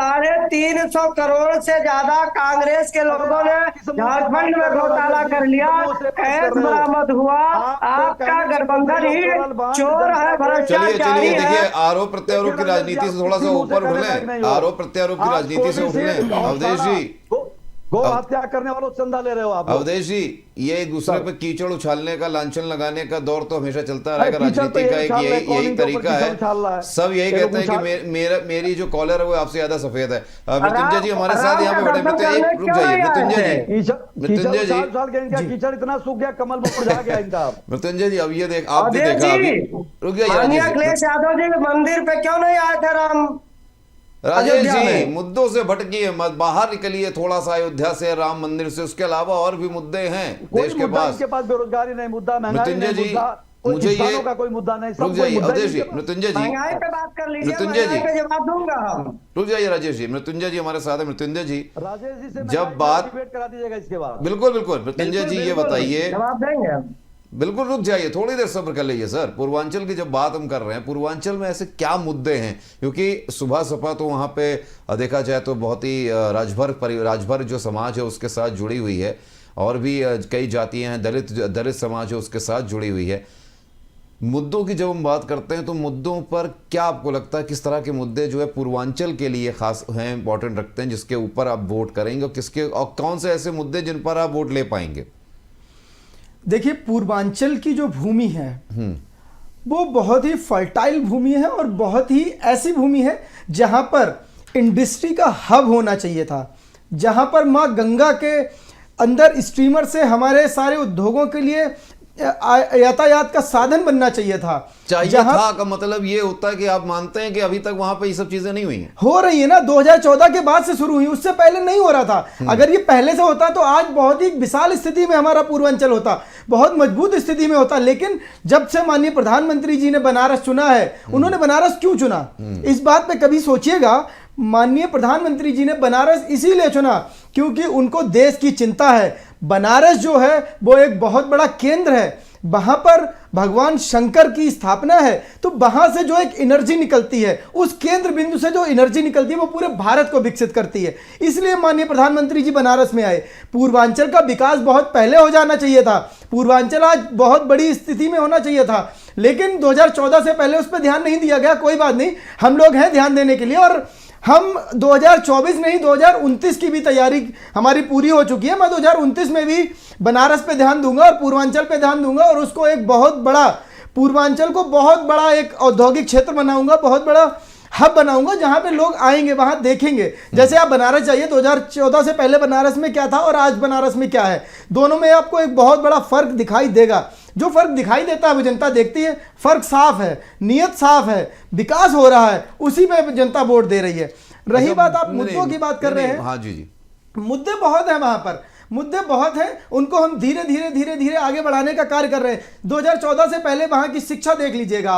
350 करोड़ से ज्यादा कांग्रेस के लोगों ने झारखंड में घोटाला कर लिया, कैश बरामद हुआ। आपका गठबंधन ही चोर है, चलिए भ्रष्टाचारी चलिए, देखिए है। आरोप प्रत्यारोप की राजनीति से थोड़ा सा ऊपर उठ लें, आरोप प्रत्यारोप की राजनीति से उठ लें। अवधेश जी, गो हत्या करने वालों चंदा ले रहे हो आप लोग। अवधेश जी, ये एक दूसरे पे कीचड़ उछालने का, लांछन लगाने का दौर तो हमेशा चलता रहेगा। कीचड़ तो राजनीति का यही एक उछाल रहे हैं, यही कॉलिंग के ऊपर तरीका कीचड़ उछाल रहा है। है। सब यही ये लोग कहते हैं कि मेरी जो कॉलर है वो आपसे ज्यादा सफेद है। मृत्युंजय जी हमारे साथ यहाँ पे बैठे, रुक जाइए मृत्युंजय जी, मृत्युंजय जी, इनका कीचड़ इतना सूख गया, कमल मुरझा गया इनका। मृत्युंजय जी, अब ये देख, आपने अवधेश देखा अभी, जी, रुक जाइए माननीय राजेश अखिलेश जी, यादव जी मंदिर पे क्यों नहीं आए थे राम? राजेश अयोध्या जी में। मुद्दों से भटकिए मत, बाहर निकलिए थोड़ा सा अयोध्या से, राम मंदिर से। उसके अलावा और भी मुद्दे हैं देश के पास। इनके पास बेरोजगारी नहीं, मुद्दा महंगाई मृत्युंजय नहीं, जी, मुद्दा मुझे ये किसानों का कोई मुद्दा नहीं, रुक सब कोई जाइए मुद्दा अवधेश जी, इनके पास। मृत्युंजय जी, महंगाई पे बात कर लीजिए, मृत्युंजय जी, महंगाई पे जवाब दूंगा हम। रुक जाइए राजेश जी, मृत्युंजय जी हमारे साथ है। मृत्युंजय जी, राजेश जी से जब बात, डिबेट करा दीजिएगा इसके बाद। बिल्कुल बिल्कुल मृत्युंजय जी, ये बताइए, जवाब देंगे हम। बिल्कुल रुक जाइए, थोड़ी देर सब्र कर लीजिए सर। पूर्वांचल की जब बात हम कर रहे हैं, पूर्वांचल में ऐसे क्या मुद्दे हैं? क्योंकि सुबह सपा तो वहाँ पे देखा जाए तो बहुत ही राजभर जो समाज है उसके साथ जुड़ी हुई है, और भी कई जातियाँ हैं, दलित समाज है उसके साथ जुड़ी हुई है। मुद्दों की जब हम बात करते हैं तो मुद्दों पर क्या आपको लगता है, किस तरह के मुद्दे जो है पूर्वांचल के लिए खास हैं, इंपॉर्टेंट रखते हैं, जिसके ऊपर आप वोट करेंगे, और किसके, और कौन से ऐसे मुद्दे जिन पर आप वोट ले पाएंगे? देखिए, पूर्वांचल की जो भूमि है वो बहुत ही फर्टाइल भूमि है, और बहुत ही ऐसी भूमि है जहां पर इंडस्ट्री का हब होना चाहिए था, जहां पर मां गंगा के अंदर स्टीमर से हमारे सारे उद्योगों के लिए यातायात का साधन बनना चाहिए था। चाहिए था का मतलब ये होता है कि आप मानते हैं कि अभी तक वहां पे ये सब चीजें नहीं हुई हैं? हो रही है ना, 2014 के बाद से शुरू हुई, उससे पहले नहीं हो रहा था। अगर ये पहले से होता तो आज बहुत ही विशाल स्थिति में हमारा पूर्वांचल होता, बहुत मजबूत स्थिति में होता। लेकिन जब से माननीय प्रधानमंत्री जी ने बनारस चुना है, उन्होंने बनारस क्यों चुना, इस बात पे कभी सोचिएगा। माननीय प्रधानमंत्री जी ने बनारस इसीलिए चुना क्योंकि उनको देश की चिंता है। बनारस जो है वो एक बहुत बड़ा केंद्र है, वहां पर भगवान शंकर की स्थापना है, तो वहां से जो एक एनर्जी निकलती है, उस केंद्र बिंदु से जो एनर्जी निकलती है वो पूरे भारत को विकसित करती है। इसलिए माननीय प्रधानमंत्री जी बनारस में आए। पूर्वांचल का विकास बहुत पहले हो जाना चाहिए था, पूर्वांचल आज बहुत बड़ी स्थिति में होना चाहिए था, लेकिन 2014 से पहले उस पर ध्यान नहीं दिया गया। कोई बात नहीं, हम लोग हैं ध्यान देने के लिए, और हम 2024 नहीं 2029 की भी तैयारी हमारी पूरी हो चुकी है। मैं 2029 में भी बनारस पे ध्यान दूंगा और पूर्वांचल पे ध्यान दूंगा, और उसको एक बहुत बड़ा, पूर्वांचल को बहुत बड़ा एक औद्योगिक क्षेत्र बनाऊंगा, बहुत बड़ा हब बनाऊंगा, जहां पे लोग आएंगे, वहां देखेंगे। जैसे आप बनारस जाइए, 2014 से पहले बनारस में क्या था और आज बनारस में क्या है, दोनों में आपको एक बहुत बड़ा फर्क दिखाई देगा। जो फर्क दिखाई देता है वो जनता देखती है, फर्क साफ है, नियत साफ है, विकास हो रहा है, उसी में जनता वोट दे रही है। रही बात, आप मुद्दों की बात कर रहे हैं, हाँ जी जी, मुद्दे बहुत हैं वहां पर, मुद्दे बहुत हैं, उनको हम धीरे धीरे आगे बढ़ाने का कार्य कर रहे हैं। 2014 से पहले वहां की शिक्षा देख लीजिएगा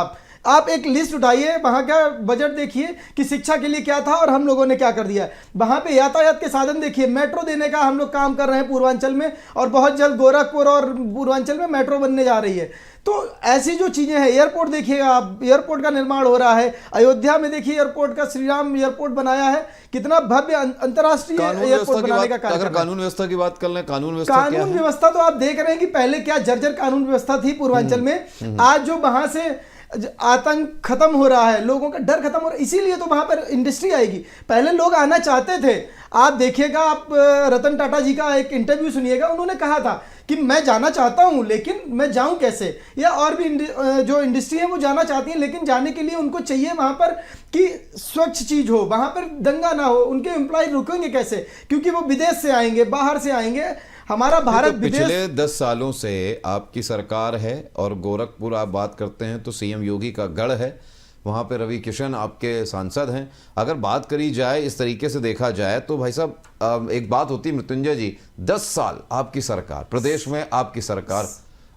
आप एक लिस्ट उठाइए, वहां का बजट देखिए कि शिक्षा के लिए क्या था और हम लोगों ने क्या कर दिया। वहां पे यातायात के साधन देखिए, मेट्रो देने का हम लोग काम कर रहे हैं पूर्वांचल में, और बहुत जल्द गोरखपुर और पूर्वांचल में मेट्रो बनने जा रही है। तो ऐसी जो चीजें हैं, एयरपोर्ट देखिएगा आप, एयरपोर्ट का निर्माण हो रहा है। अयोध्या में देखिए एयरपोर्ट का, श्री राम एयरपोर्ट बनाया है, कितना भव्य अंतर्राष्ट्रीय एयरपोर्ट बनाने का कार्य। अगर कानून व्यवस्था की बात कर लें, कानून व्यवस्था तो आप देख रहे हैं कि पहले क्या जर्जर कानून व्यवस्था थी पूर्वांचल में। आज जो वहां से आतंक खत्म हो रहा है, लोगों का डर खत्म हो रहा है, इसीलिए तो वहां पर इंडस्ट्री आएगी। पहले लोग आना चाहते थे, आप देखिएगा, आप रतन टाटा जी का एक इंटरव्यू सुनिएगा, उन्होंने कहा था कि मैं जाना चाहता हूं लेकिन मैं जाऊं कैसे, या और भी जो इंडस्ट्री है वो जाना चाहती है, लेकिन जाने के लिए उनको चाहिए वहां पर कि स्वच्छ चीज हो, वहां पर दंगा ना हो। उनके एम्प्लॉय रुकेंगे कैसे, क्योंकि वो विदेश से आएंगे, बाहर से आएंगे। हमारा भारत तो पिछले 10 सालों से आपकी सरकार है, और गोरखपुर आप बात करते हैं तो सीएम योगी का गढ़ है, वहाँ पे रवि किशन आपके सांसद हैं। अगर बात करी जाए, इस तरीके से देखा जाए तो भाई साहब एक बात होती है मृत्युंजय जी, 10 साल आपकी सरकार, प्रदेश में आपकी सरकार,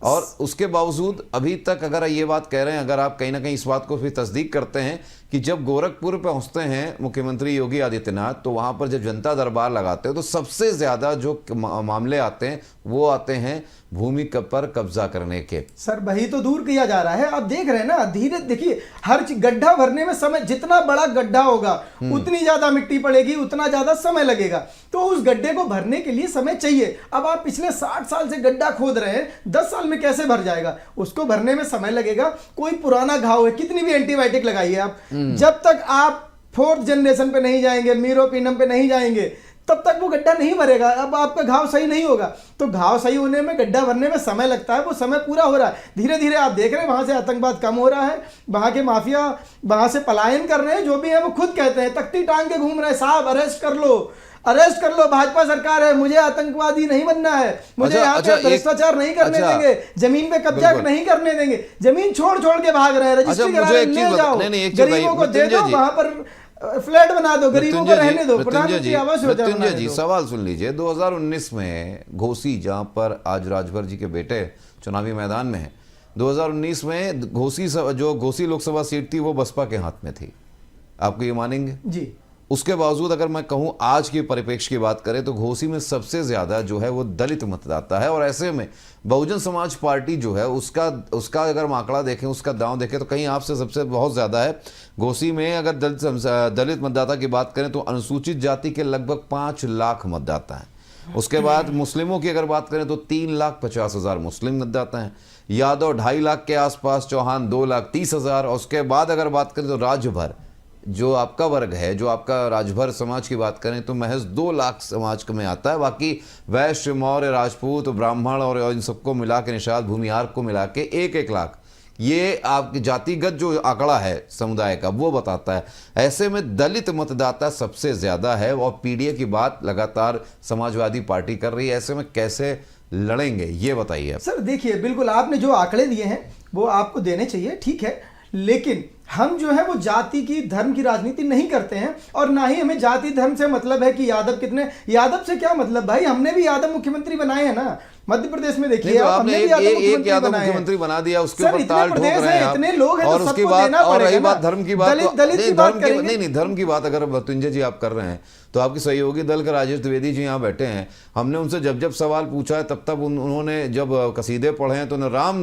और उसके बावजूद अभी तक अगर ये बात कह रहे हैं, अगर आप कहीं ना कहीं इस बात को भी तस्दीक करते हैं कि जब गोरखपुर पहुंचते हैं मुख्यमंत्री योगी आदित्यनाथ, तो वहां पर जब जनता दरबार लगाते हैं तो सबसे ज्यादा जो मामले आते हैं वो आते हैं भूमि पर कब्जा करने के। सर वही तो दूर किया जा रहा है। आप देख रहे हैं ना, धीरे देखिए हर गड्ढा भरने में समय, जितना बड़ा गड्ढा होगा उतनी ज्यादा मिट्टी पड़ेगी, उतना ज्यादा समय लगेगा। तो उस गड्ढे को भरने के लिए समय चाहिए। अब आप पिछले 60 साल से गड्ढा खोद रहे हैं, 10 साल में कैसे भर जाएगा? उसको भरने में समय लगेगा। कोई पुराना घाव है, कितनी भी एंटीबायोटिक लगाइए आप, जब तक आप 4th जनरेशन पे नहीं जाएंगे, मीरोपिनम पे नहीं जाएंगे, तब तक वो गड्ढा नहीं भरेगा। अब आपका घाव सही नहीं होगा। तो घाव सही होने में, गड्ढा भरने में समय लगता है। वो समय पूरा हो रहा है। धीरे धीरे आप देख रहे हैं वहां से आतंकवाद कम हो रहा है, वहां के माफिया वहां से पलायन कर रहे हैं। जो भी है वो खुद कहते हैं, तख्ती टांग के घूम रहे हैं, साहब अरेस्ट कर लो, अरेस्ट कर लो, भाजपा सरकार है, मुझे आतंकवादी नहीं बनना है, मुझे यहाँ पे भ्रष्टाचार नहीं करने देंगे, जमीन पे कब्जा नहीं करने देंगे। जमीन छोड़ छोड़ के भाग रहे हैं, रजिस्ट्री करा रहे हैं, ले जाओ, गरीबों को दे दो, वहां पर फ्लैट बना दो, गरीबों को रहने दो, प्रधानमंत्री आवास योजना बना दो। जी सवाल सुन लीजिए, 2019 में घोसी, जहां पर आज राजभर जी के बेटे चुनावी मैदान में हैं, 2019 में घोसी लोकसभा सीट थी वो बसपा के हाथ में थी। आपको ये मानेंगे? जी। उसके बावजूद अगर मैं कहूं आज के परिप्रेक्ष्य की बात करें तो घोसी में सबसे ज्यादा जो है वो दलित मतदाता है। और ऐसे में बहुजन समाज पार्टी जो है उसका अगर आंकड़ा देखें, उसका दांव देखें तो कहीं आपसे सबसे बहुत ज्यादा है घोसी में। अगर दलित मतदाता की बात करें तो अनुसूचित जाति के लगभग 5 लाख मतदाता हैं। उसके बाद मुस्लिमों की अगर बात करें तो 3,50,000 मुस्लिम मतदाता हैं, यादव 2.5 लाख के आसपास, चौहान 2,30,000। और उसके बाद अगर बात करें तो राज्यभर जो आपका वर्ग है, जो आपका राजभर समाज की बात करें तो महज 2 लाख समाज में आता है। बाकी वैश्य, मौर्य, राजपूत, ब्राह्मण और इन सबको मिला के, निषाद, भूमिहार को मिला के 1-1 लाख, ये आपकी जातिगत जो आंकड़ा है समुदाय का वो बताता है। ऐसे में दलित मतदाता सबसे ज्यादा है और पीडीए की बात लगातार समाजवादी पार्टी कर रही है। ऐसे में कैसे लड़ेंगे ये बताइए। सर देखिए, बिल्कुल आपने जो आंकड़े दिए हैं वो आपको देने चाहिए, ठीक है, लेकिन हम जो है वो जाति की, धर्म की राजनीति नहीं करते हैं। और ना ही हमें जाति धर्म से मतलब है कि यादव कितने, यादव से क्या मतलब भाई, हमने भी यादव मुख्यमंत्री बनाए हैं ना मध्य प्रदेश में। देखिए आपने एक यादव मुख्यमंत्री बना दिया, उसके ऊपर ताल ठोक रहे हैं, इतने लोग हैं, और उसकी बात, और रही बात धर्म की बात, धर्म की बात अगर मृत्युंजय जी आप कर रहे हैं तो आपके सहयोगी दल के राजेश द्विवेदी जी यहाँ बैठे हैं। हमने उनसे जब सवाल पूछा है तब उन्होंने जब कसीदे पढ़े हैं तो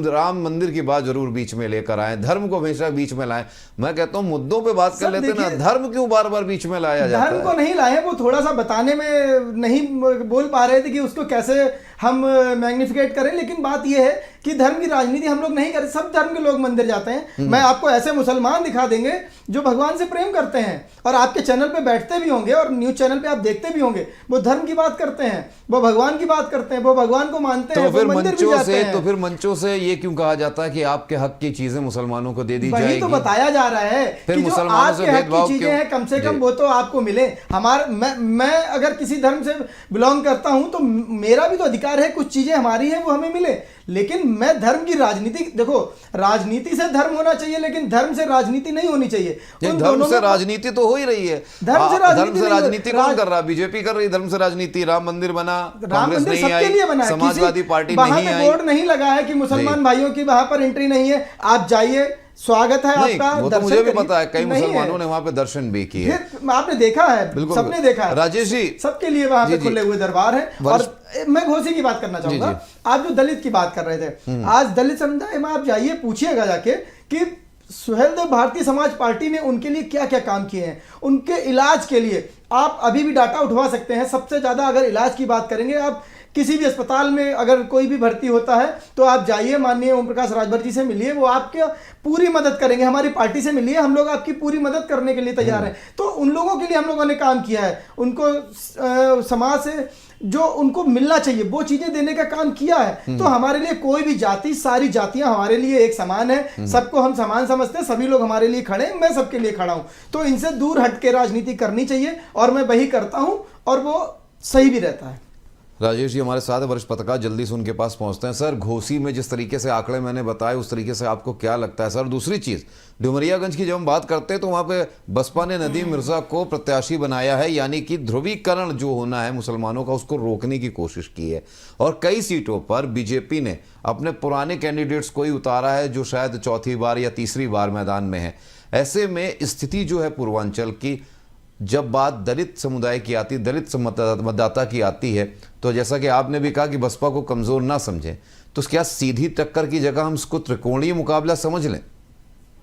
राम मंदिर की बात जरूर बीच में लेकर आए, धर्म को हमेशा बीच में लाए। मैं कहता हूँ मुद्दों पे बात कर लेते ना, धर्म क्यों बार बार बीच में लाया जाता है? धर्म को नहीं लाए, वो थोड़ा सा बताने में नहीं बोल पा रहे थे कि उसको कैसे हम मैग्निफिकेट करें। लेकिन बात यह है कि धर्म की राजनीति हम लोग नहीं करते, सब धर्म के लोग मंदिर जाते हैं। मैं आपको ऐसे मुसलमान दिखा देंगे जो भगवान से प्रेम करते हैं और आपके चैनल पे बैठते भी होंगे और न्यूज चैनल पे आप देखते भी होंगे, वो धर्म की बात करते हैं, वो भगवान की बात करते हैं, वो भगवान को मानते हैं, वो मंदिर भी जाते हैं। तो फिर मंचों से ये क्यों कहा जाता है कि आपके हक की चीजें मुसलमानों को दे दी जाएगी? वही तो बताया जा रहा है कि जो आपके हक की चीजें हैं कम से कम वो तो आपको मिले। मैं अगर किसी धर्म से बिलोंग करता हूं तो मेरा भी तो अधिकार है, कुछ चीजें हमारी है वो हमें मिले। लेकिन मैं धर्म की राजनीति, देखो राजनीति से धर्म होना चाहिए लेकिन धर्म से राजनीति नहीं होनी चाहिए। धर्म से राजनीति तो हो ही रही है। धर्म से राजनीति कौन कर रहा? बीजेपी कर रही धर्म से राजनीति। राम मंदिर बना, राम मंदिर सबके लिए बना, समाजवादी पार्टी नहीं आई, बोर्ड नहीं लगा है कि मुसलमान भाइयों की वहां पर एंट्री नहीं है, आप जाइए, स्वागत है आपका। वो तो मुझे भी पता है, कई मुसलमानों ने वहां पे दर्शन भी किए, आपने देखा है, सबने देखा है। राजेश जी, सबके लिए वहां पे खुले हुए दरबार है। और मैं घोसी की बात करना चाहूंगा। आप जो दलित की बात कर रहे थे, आज दलित समुदाय में आप जाइए, पूछिएगा जाके कि सुहेलदेव भारतीय समाज पार्टी ने उनके लिए क्या क्या काम किए हैं। उनके इलाज के लिए आप अभी भी डाटा उठवा सकते हैं। सबसे ज्यादा अगर इलाज की बात करेंगे, आप किसी भी अस्पताल में अगर कोई भी भर्ती होता है तो आप जाइए, माननीय ओम प्रकाश राजभर जी से मिलिए, वो आपके पूरी मदद करेंगे। हमारी पार्टी से मिलिए, हम लोग आपकी पूरी मदद करने के लिए तैयार हैं। तो उन लोगों के लिए हम लोगों ने काम किया है, उनको समाज से जो उनको मिलना चाहिए वो चीजें देने का काम किया है। तो हमारे लिए कोई भी जाति, सारी जातियां हमारे लिए एक समान है, सबको हम समान समझते हैं, सभी लोग हमारे लिए खड़े हैं, मैं सबके लिए खड़ा हूं। तो इनसे दूर हट के राजनीति करनी चाहिए और मैं वही करता हूं और वो सही भी रहता है। राजेश जी हमारे साथ वरिष्ठ पत्रकार, जल्दी से उनके पास पहुंचते हैं। सर, घोसी में जिस तरीके से आंकड़े मैंने बताए उस तरीके से आपको क्या लगता है सर? दूसरी चीज़, डुमरियागंज की जब हम बात करते हैं तो वहाँ पे बसपा ने नदीम मिर्जा को प्रत्याशी बनाया है, यानी कि ध्रुवीकरण जो होना है मुसलमानों का उसको रोकने की कोशिश की है। और कई सीटों पर बीजेपी ने अपने पुराने कैंडिडेट्स को ही उतारा है जो शायद चौथी बार या तीसरी बार मैदान में है। ऐसे में स्थिति जो है पूर्वांचल की, जब बात दलित समुदाय की आती, दलित मतदाता की आती है, तो जैसा कि आपने भी कहा कि बसपा को कमज़ोर ना समझें, तो क्या सीधी टक्कर की जगह हम इसको त्रिकोणीय मुकाबला समझ लें?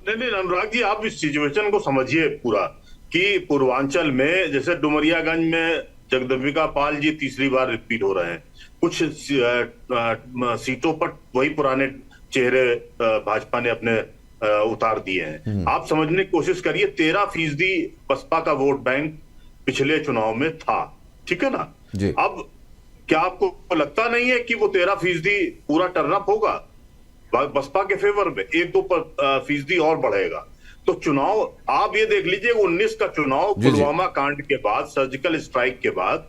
नहीं अनुराग जी, आप इस सिचुएशन को समझिए पूरा, कि पूर्वांचल में जैसे डुमरियागंज में जगदम्बिका पाल जी तीसरी बार रिपीट हो रहे हैं, कुछ सीटों पर वही पुराने चेहरे भाजपा ने अपने उतार दिए हैं। आप समझने की कोशिश करिए, 13% बसपा का वोट बैंक पिछले चुनाव में था, ठीक है ना जी। अब क्या आपको लगता नहीं है कि वो 13% पूरा टर्नअप होगा बसपा के फेवर में? 1-2% और बढ़ेगा। तो चुनाव आप ये देख लीजिए, 19 का चुनाव पुलवामा कांड के बाद, सर्जिकल स्ट्राइक के बाद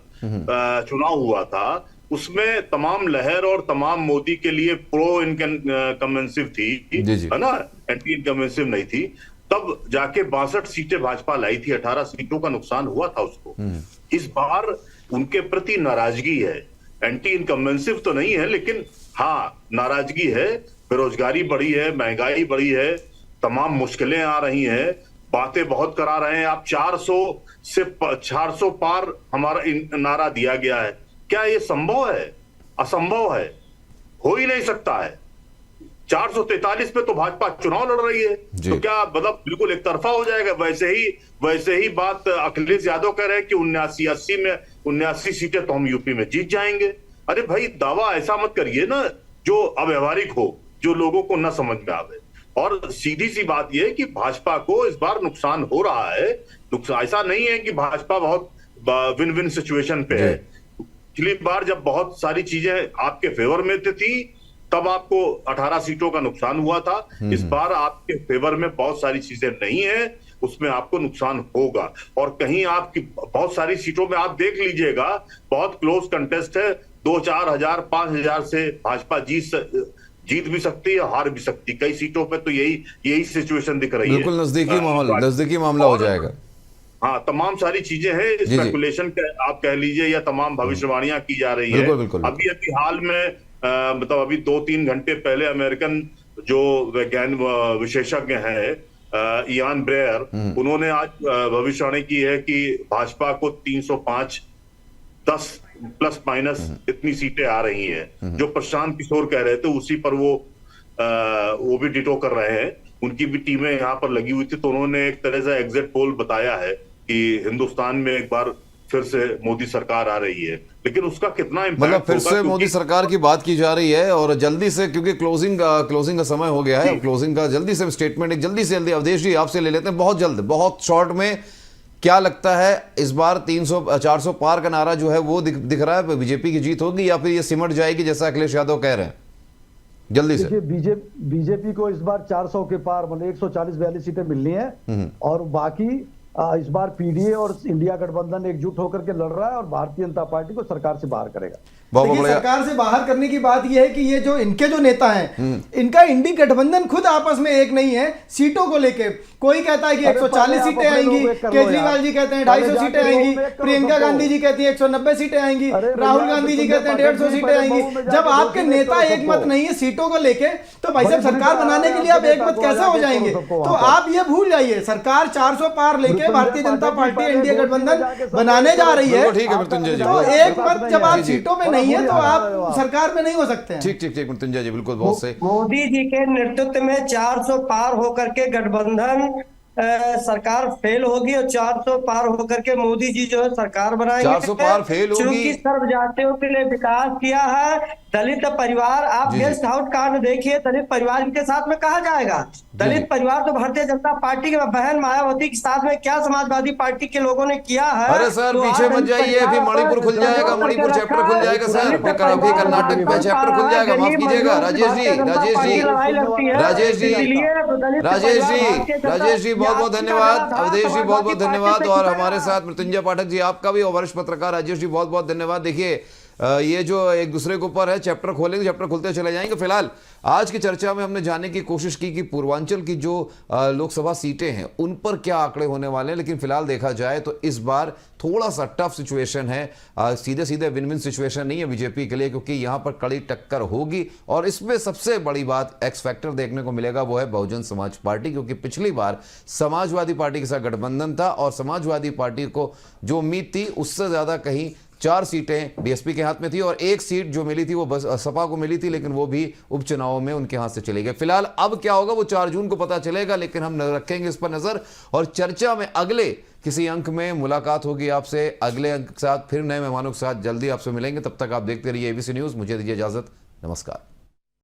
चुनाव हुआ था, उसमें तमाम लहर और तमाम मोदी के लिए प्रो इनकम्बेंसिव थी, है ना, एंटी इनकम्बेंसिव नहीं थी। तब जाके 62 सीटें भाजपा लाई थी, 18 सीटों का नुकसान हुआ था उसको। इस बार उनके प्रति नाराजगी है, एंटी इनकम्बेंसिव तो नहीं है, लेकिन हाँ नाराजगी है, बेरोजगारी बढ़ी है, महंगाई बढ़ी है, तमाम मुश्किलें आ रही हैं, बातें बहुत करा रहे हैं। आप 400 पार हमारा नारा दिया गया है, क्या ये संभव है? असंभव है, हो ही नहीं सकता है। 443 पे तो भाजपा चुनाव लड़ रही है, तो क्या मतलब बिल्कुल एक तरफा हो जाएगा? वैसे ही बात अखिलेश यादव कह रहे हैं कि 79-80 में 79 सीटें तो हम यूपी में जीत जाएंगे। अरे भाई, दावा ऐसा मत करिए ना जो अव्यवहारिक हो, जो लोगों को ना समझ में आवे। और सीधी सी बात यह है कि भाजपा को इस बार नुकसान हो रहा है। ऐसा नहीं है कि भाजपा बहुत विन विन सिचुएशन पे है। पिछली बार जब बहुत सारी चीजें आपके फेवर में थी, तब आपको 18 सीटों का नुकसान हुआ था। इस बार आपके फेवर में बहुत सारी चीजें नहीं है, उसमें आपको नुकसान होगा। और कहीं आपकी बहुत सारी सीटों में आप देख लीजिएगा, बहुत क्लोज कंटेस्ट है, 2-4 हजार 5 हजार से भाजपा जीत भी सकती है, हार भी सकती है। कई सीटों पे तो यही सिचुएशन दिख रही है, बिल्कुल नजदीकी मामला हो जाएगा। हाँ, तमाम सारी चीजें हैं, स्पेकुलेशन आप कह लीजिए, या तमाम भविष्यवाणियां की जा रही है। अभी हाल में मतलब अभी 2-3 घंटे पहले अमेरिकन जो विशेषज्ञ हैं, इयान ब्रेयर, उन्होंने आज भविष्यवाणी की है कि भाजपा को 305 10 प्लस माइनस इतनी सीटें आ रही हैं। जो प्रशांत किशोर कह रहे थे, उसी पर वो भी डिटो कर रहे हैं। उनकी भी टीमें यहाँ पर लगी हुई थी, तो उन्होंने एक तरह से एग्जिट पोल बताया है कि हिंदुस्तान में एक बार फिर से मोदी सरकार आ रही है। लेकिन उसका कितना इम्पैक्ट, मतलब फिर से मोदी सरकार की बात की जा रही है, और जल्दी से, क्योंकि क्लोजिंग का समय हो गया है, क्लोजिंग का जल्दी से स्टेटमेंट, एक जल्दी से अवधेश जी आपसे ले लेते हैं, बहुत जल्द, बहुत शॉर्ट में। क्या लगता है इस बार 300-400 पार का नारा जो है वो दिख रहा है, बीजेपी की जीत होगी या फिर ये सिमट जाएगी जैसा अखिलेश यादव कह रहे हैं? जल्दी से। बीजेपी को इस बार 400 के पार, मतलब 140-42 सीटें मिलनी है, और बाकी इस बार पीडीए और इंडिया गठबंधन एकजुट होकर के लड़ रहा है, और भारतीय जनता पार्टी को सरकार से बाहर करेगा। सरकार से बाहर करने की बात यह है कि ये जो इनके जो नेता हैं, इनका इंडी गठबंधन खुद आपस में एक नहीं है सीटों को लेके। कोई कहता है कि 140 सीटें आएंगी, केजरीवाल जी कहते हैं 250 सीटें आएंगी, प्रियंका गांधी जी कहती है 190 सीटें आएंगी, राहुल गांधी जी कहते हैं 150 सीटें आएंगी। जब आपके नेता एक मत नहीं है सीटों को लेके, तो भाई साहब सरकार बनाने के लिए आप एक मत कैसे हो जाएंगे? तो आप ये भूल जाइए, सरकार 400 पार लेके भारतीय जनता पार्टी इंडिया गठबंधन बनाने जा रही है। ठीक है मृत्युंजय जी, तो एक मत जब आप सीटों में नहीं है तो आप सरकार में नहीं हो सकते हैं। ठीक मृत्युंजय जी, बिल्कुल, बहुत सही। मोदी जी के नेतृत्व में 400 पार होकर के गठबंधन सरकार फेल होगी, और 400 पार होकर के मोदी जी जो है सरकार बनाएंगे। 400 पार फेल होगी, क्योंकि सर्व जातियों के लिए विकास किया है। दलित परिवार, आप गेस्ट हाउस कांड देखिए, दलित परिवार इनके साथ में कहा जाएगा? दलित परिवार तो भारतीय जनता पार्टी के बहन मायावती के साथ में क्या समाजवादी पार्टी के लोगों ने किया है। अरे सर, तो पीछे मत जाइए, अभी मणिपुर खुल जाएगा, मणिपुर चैप्टर खुल जाएगा सर, अभी कर्नाटक में चैप्टर खुल जाएगा, माफ कीजिएगा। राजेश जी बहुत बहुत धन्यवाद, अवधेश जी बहुत बहुत धन्यवाद, और हमारे साथ मृत्युंजय पाठक जी, आपका भी, और वरिष्ठ पत्रकार राजेश जी बहुत बहुत धन्यवाद। देखिए, ये जो एक दूसरे के ऊपर है, चैप्टर खोलेंगे, चैप्टर खुलते चले जाएंगे। फिलहाल आज की चर्चा में हमने जानने की कोशिश की कि पूर्वांचल की जो लोकसभा सीटें हैं उन पर क्या आंकड़े होने वाले हैं, लेकिन फिलहाल देखा जाए तो इस बार थोड़ा सा टफ सिचुएशन है। सीधे सीधे विन विन सिचुएशन नहीं है बीजेपी के लिए, क्योंकि यहां पर कड़ी टक्कर होगी। और इसमें सबसे बड़ी बात, एक्स फैक्टर देखने को मिलेगा, वो है बहुजन समाज पार्टी, क्योंकि पिछली बार समाजवादी पार्टी के साथ गठबंधन था और समाजवादी पार्टी को जो उम्मीद थी उससे ज्यादा कहीं 4 सीटें बीएसपी के हाथ में थी और 1 सीट जो मिली थी वो बस सपा को मिली थी, लेकिन वो भी उपचुनावों में उनके हाथ से चली गई। फिलहाल अब क्या होगा वो 4 जून को पता चलेगा, लेकिन हम रखेंगे इस पर नजर। और चर्चा में अगले किसी अंक में मुलाकात होगी आपसे, अगले अंक के साथ फिर नए मेहमानों के साथ जल्दी आपसे मिलेंगे। तब तक आप देखते रहिए एबीसी न्यूज। मुझे दीजिए इजाजत, नमस्कार।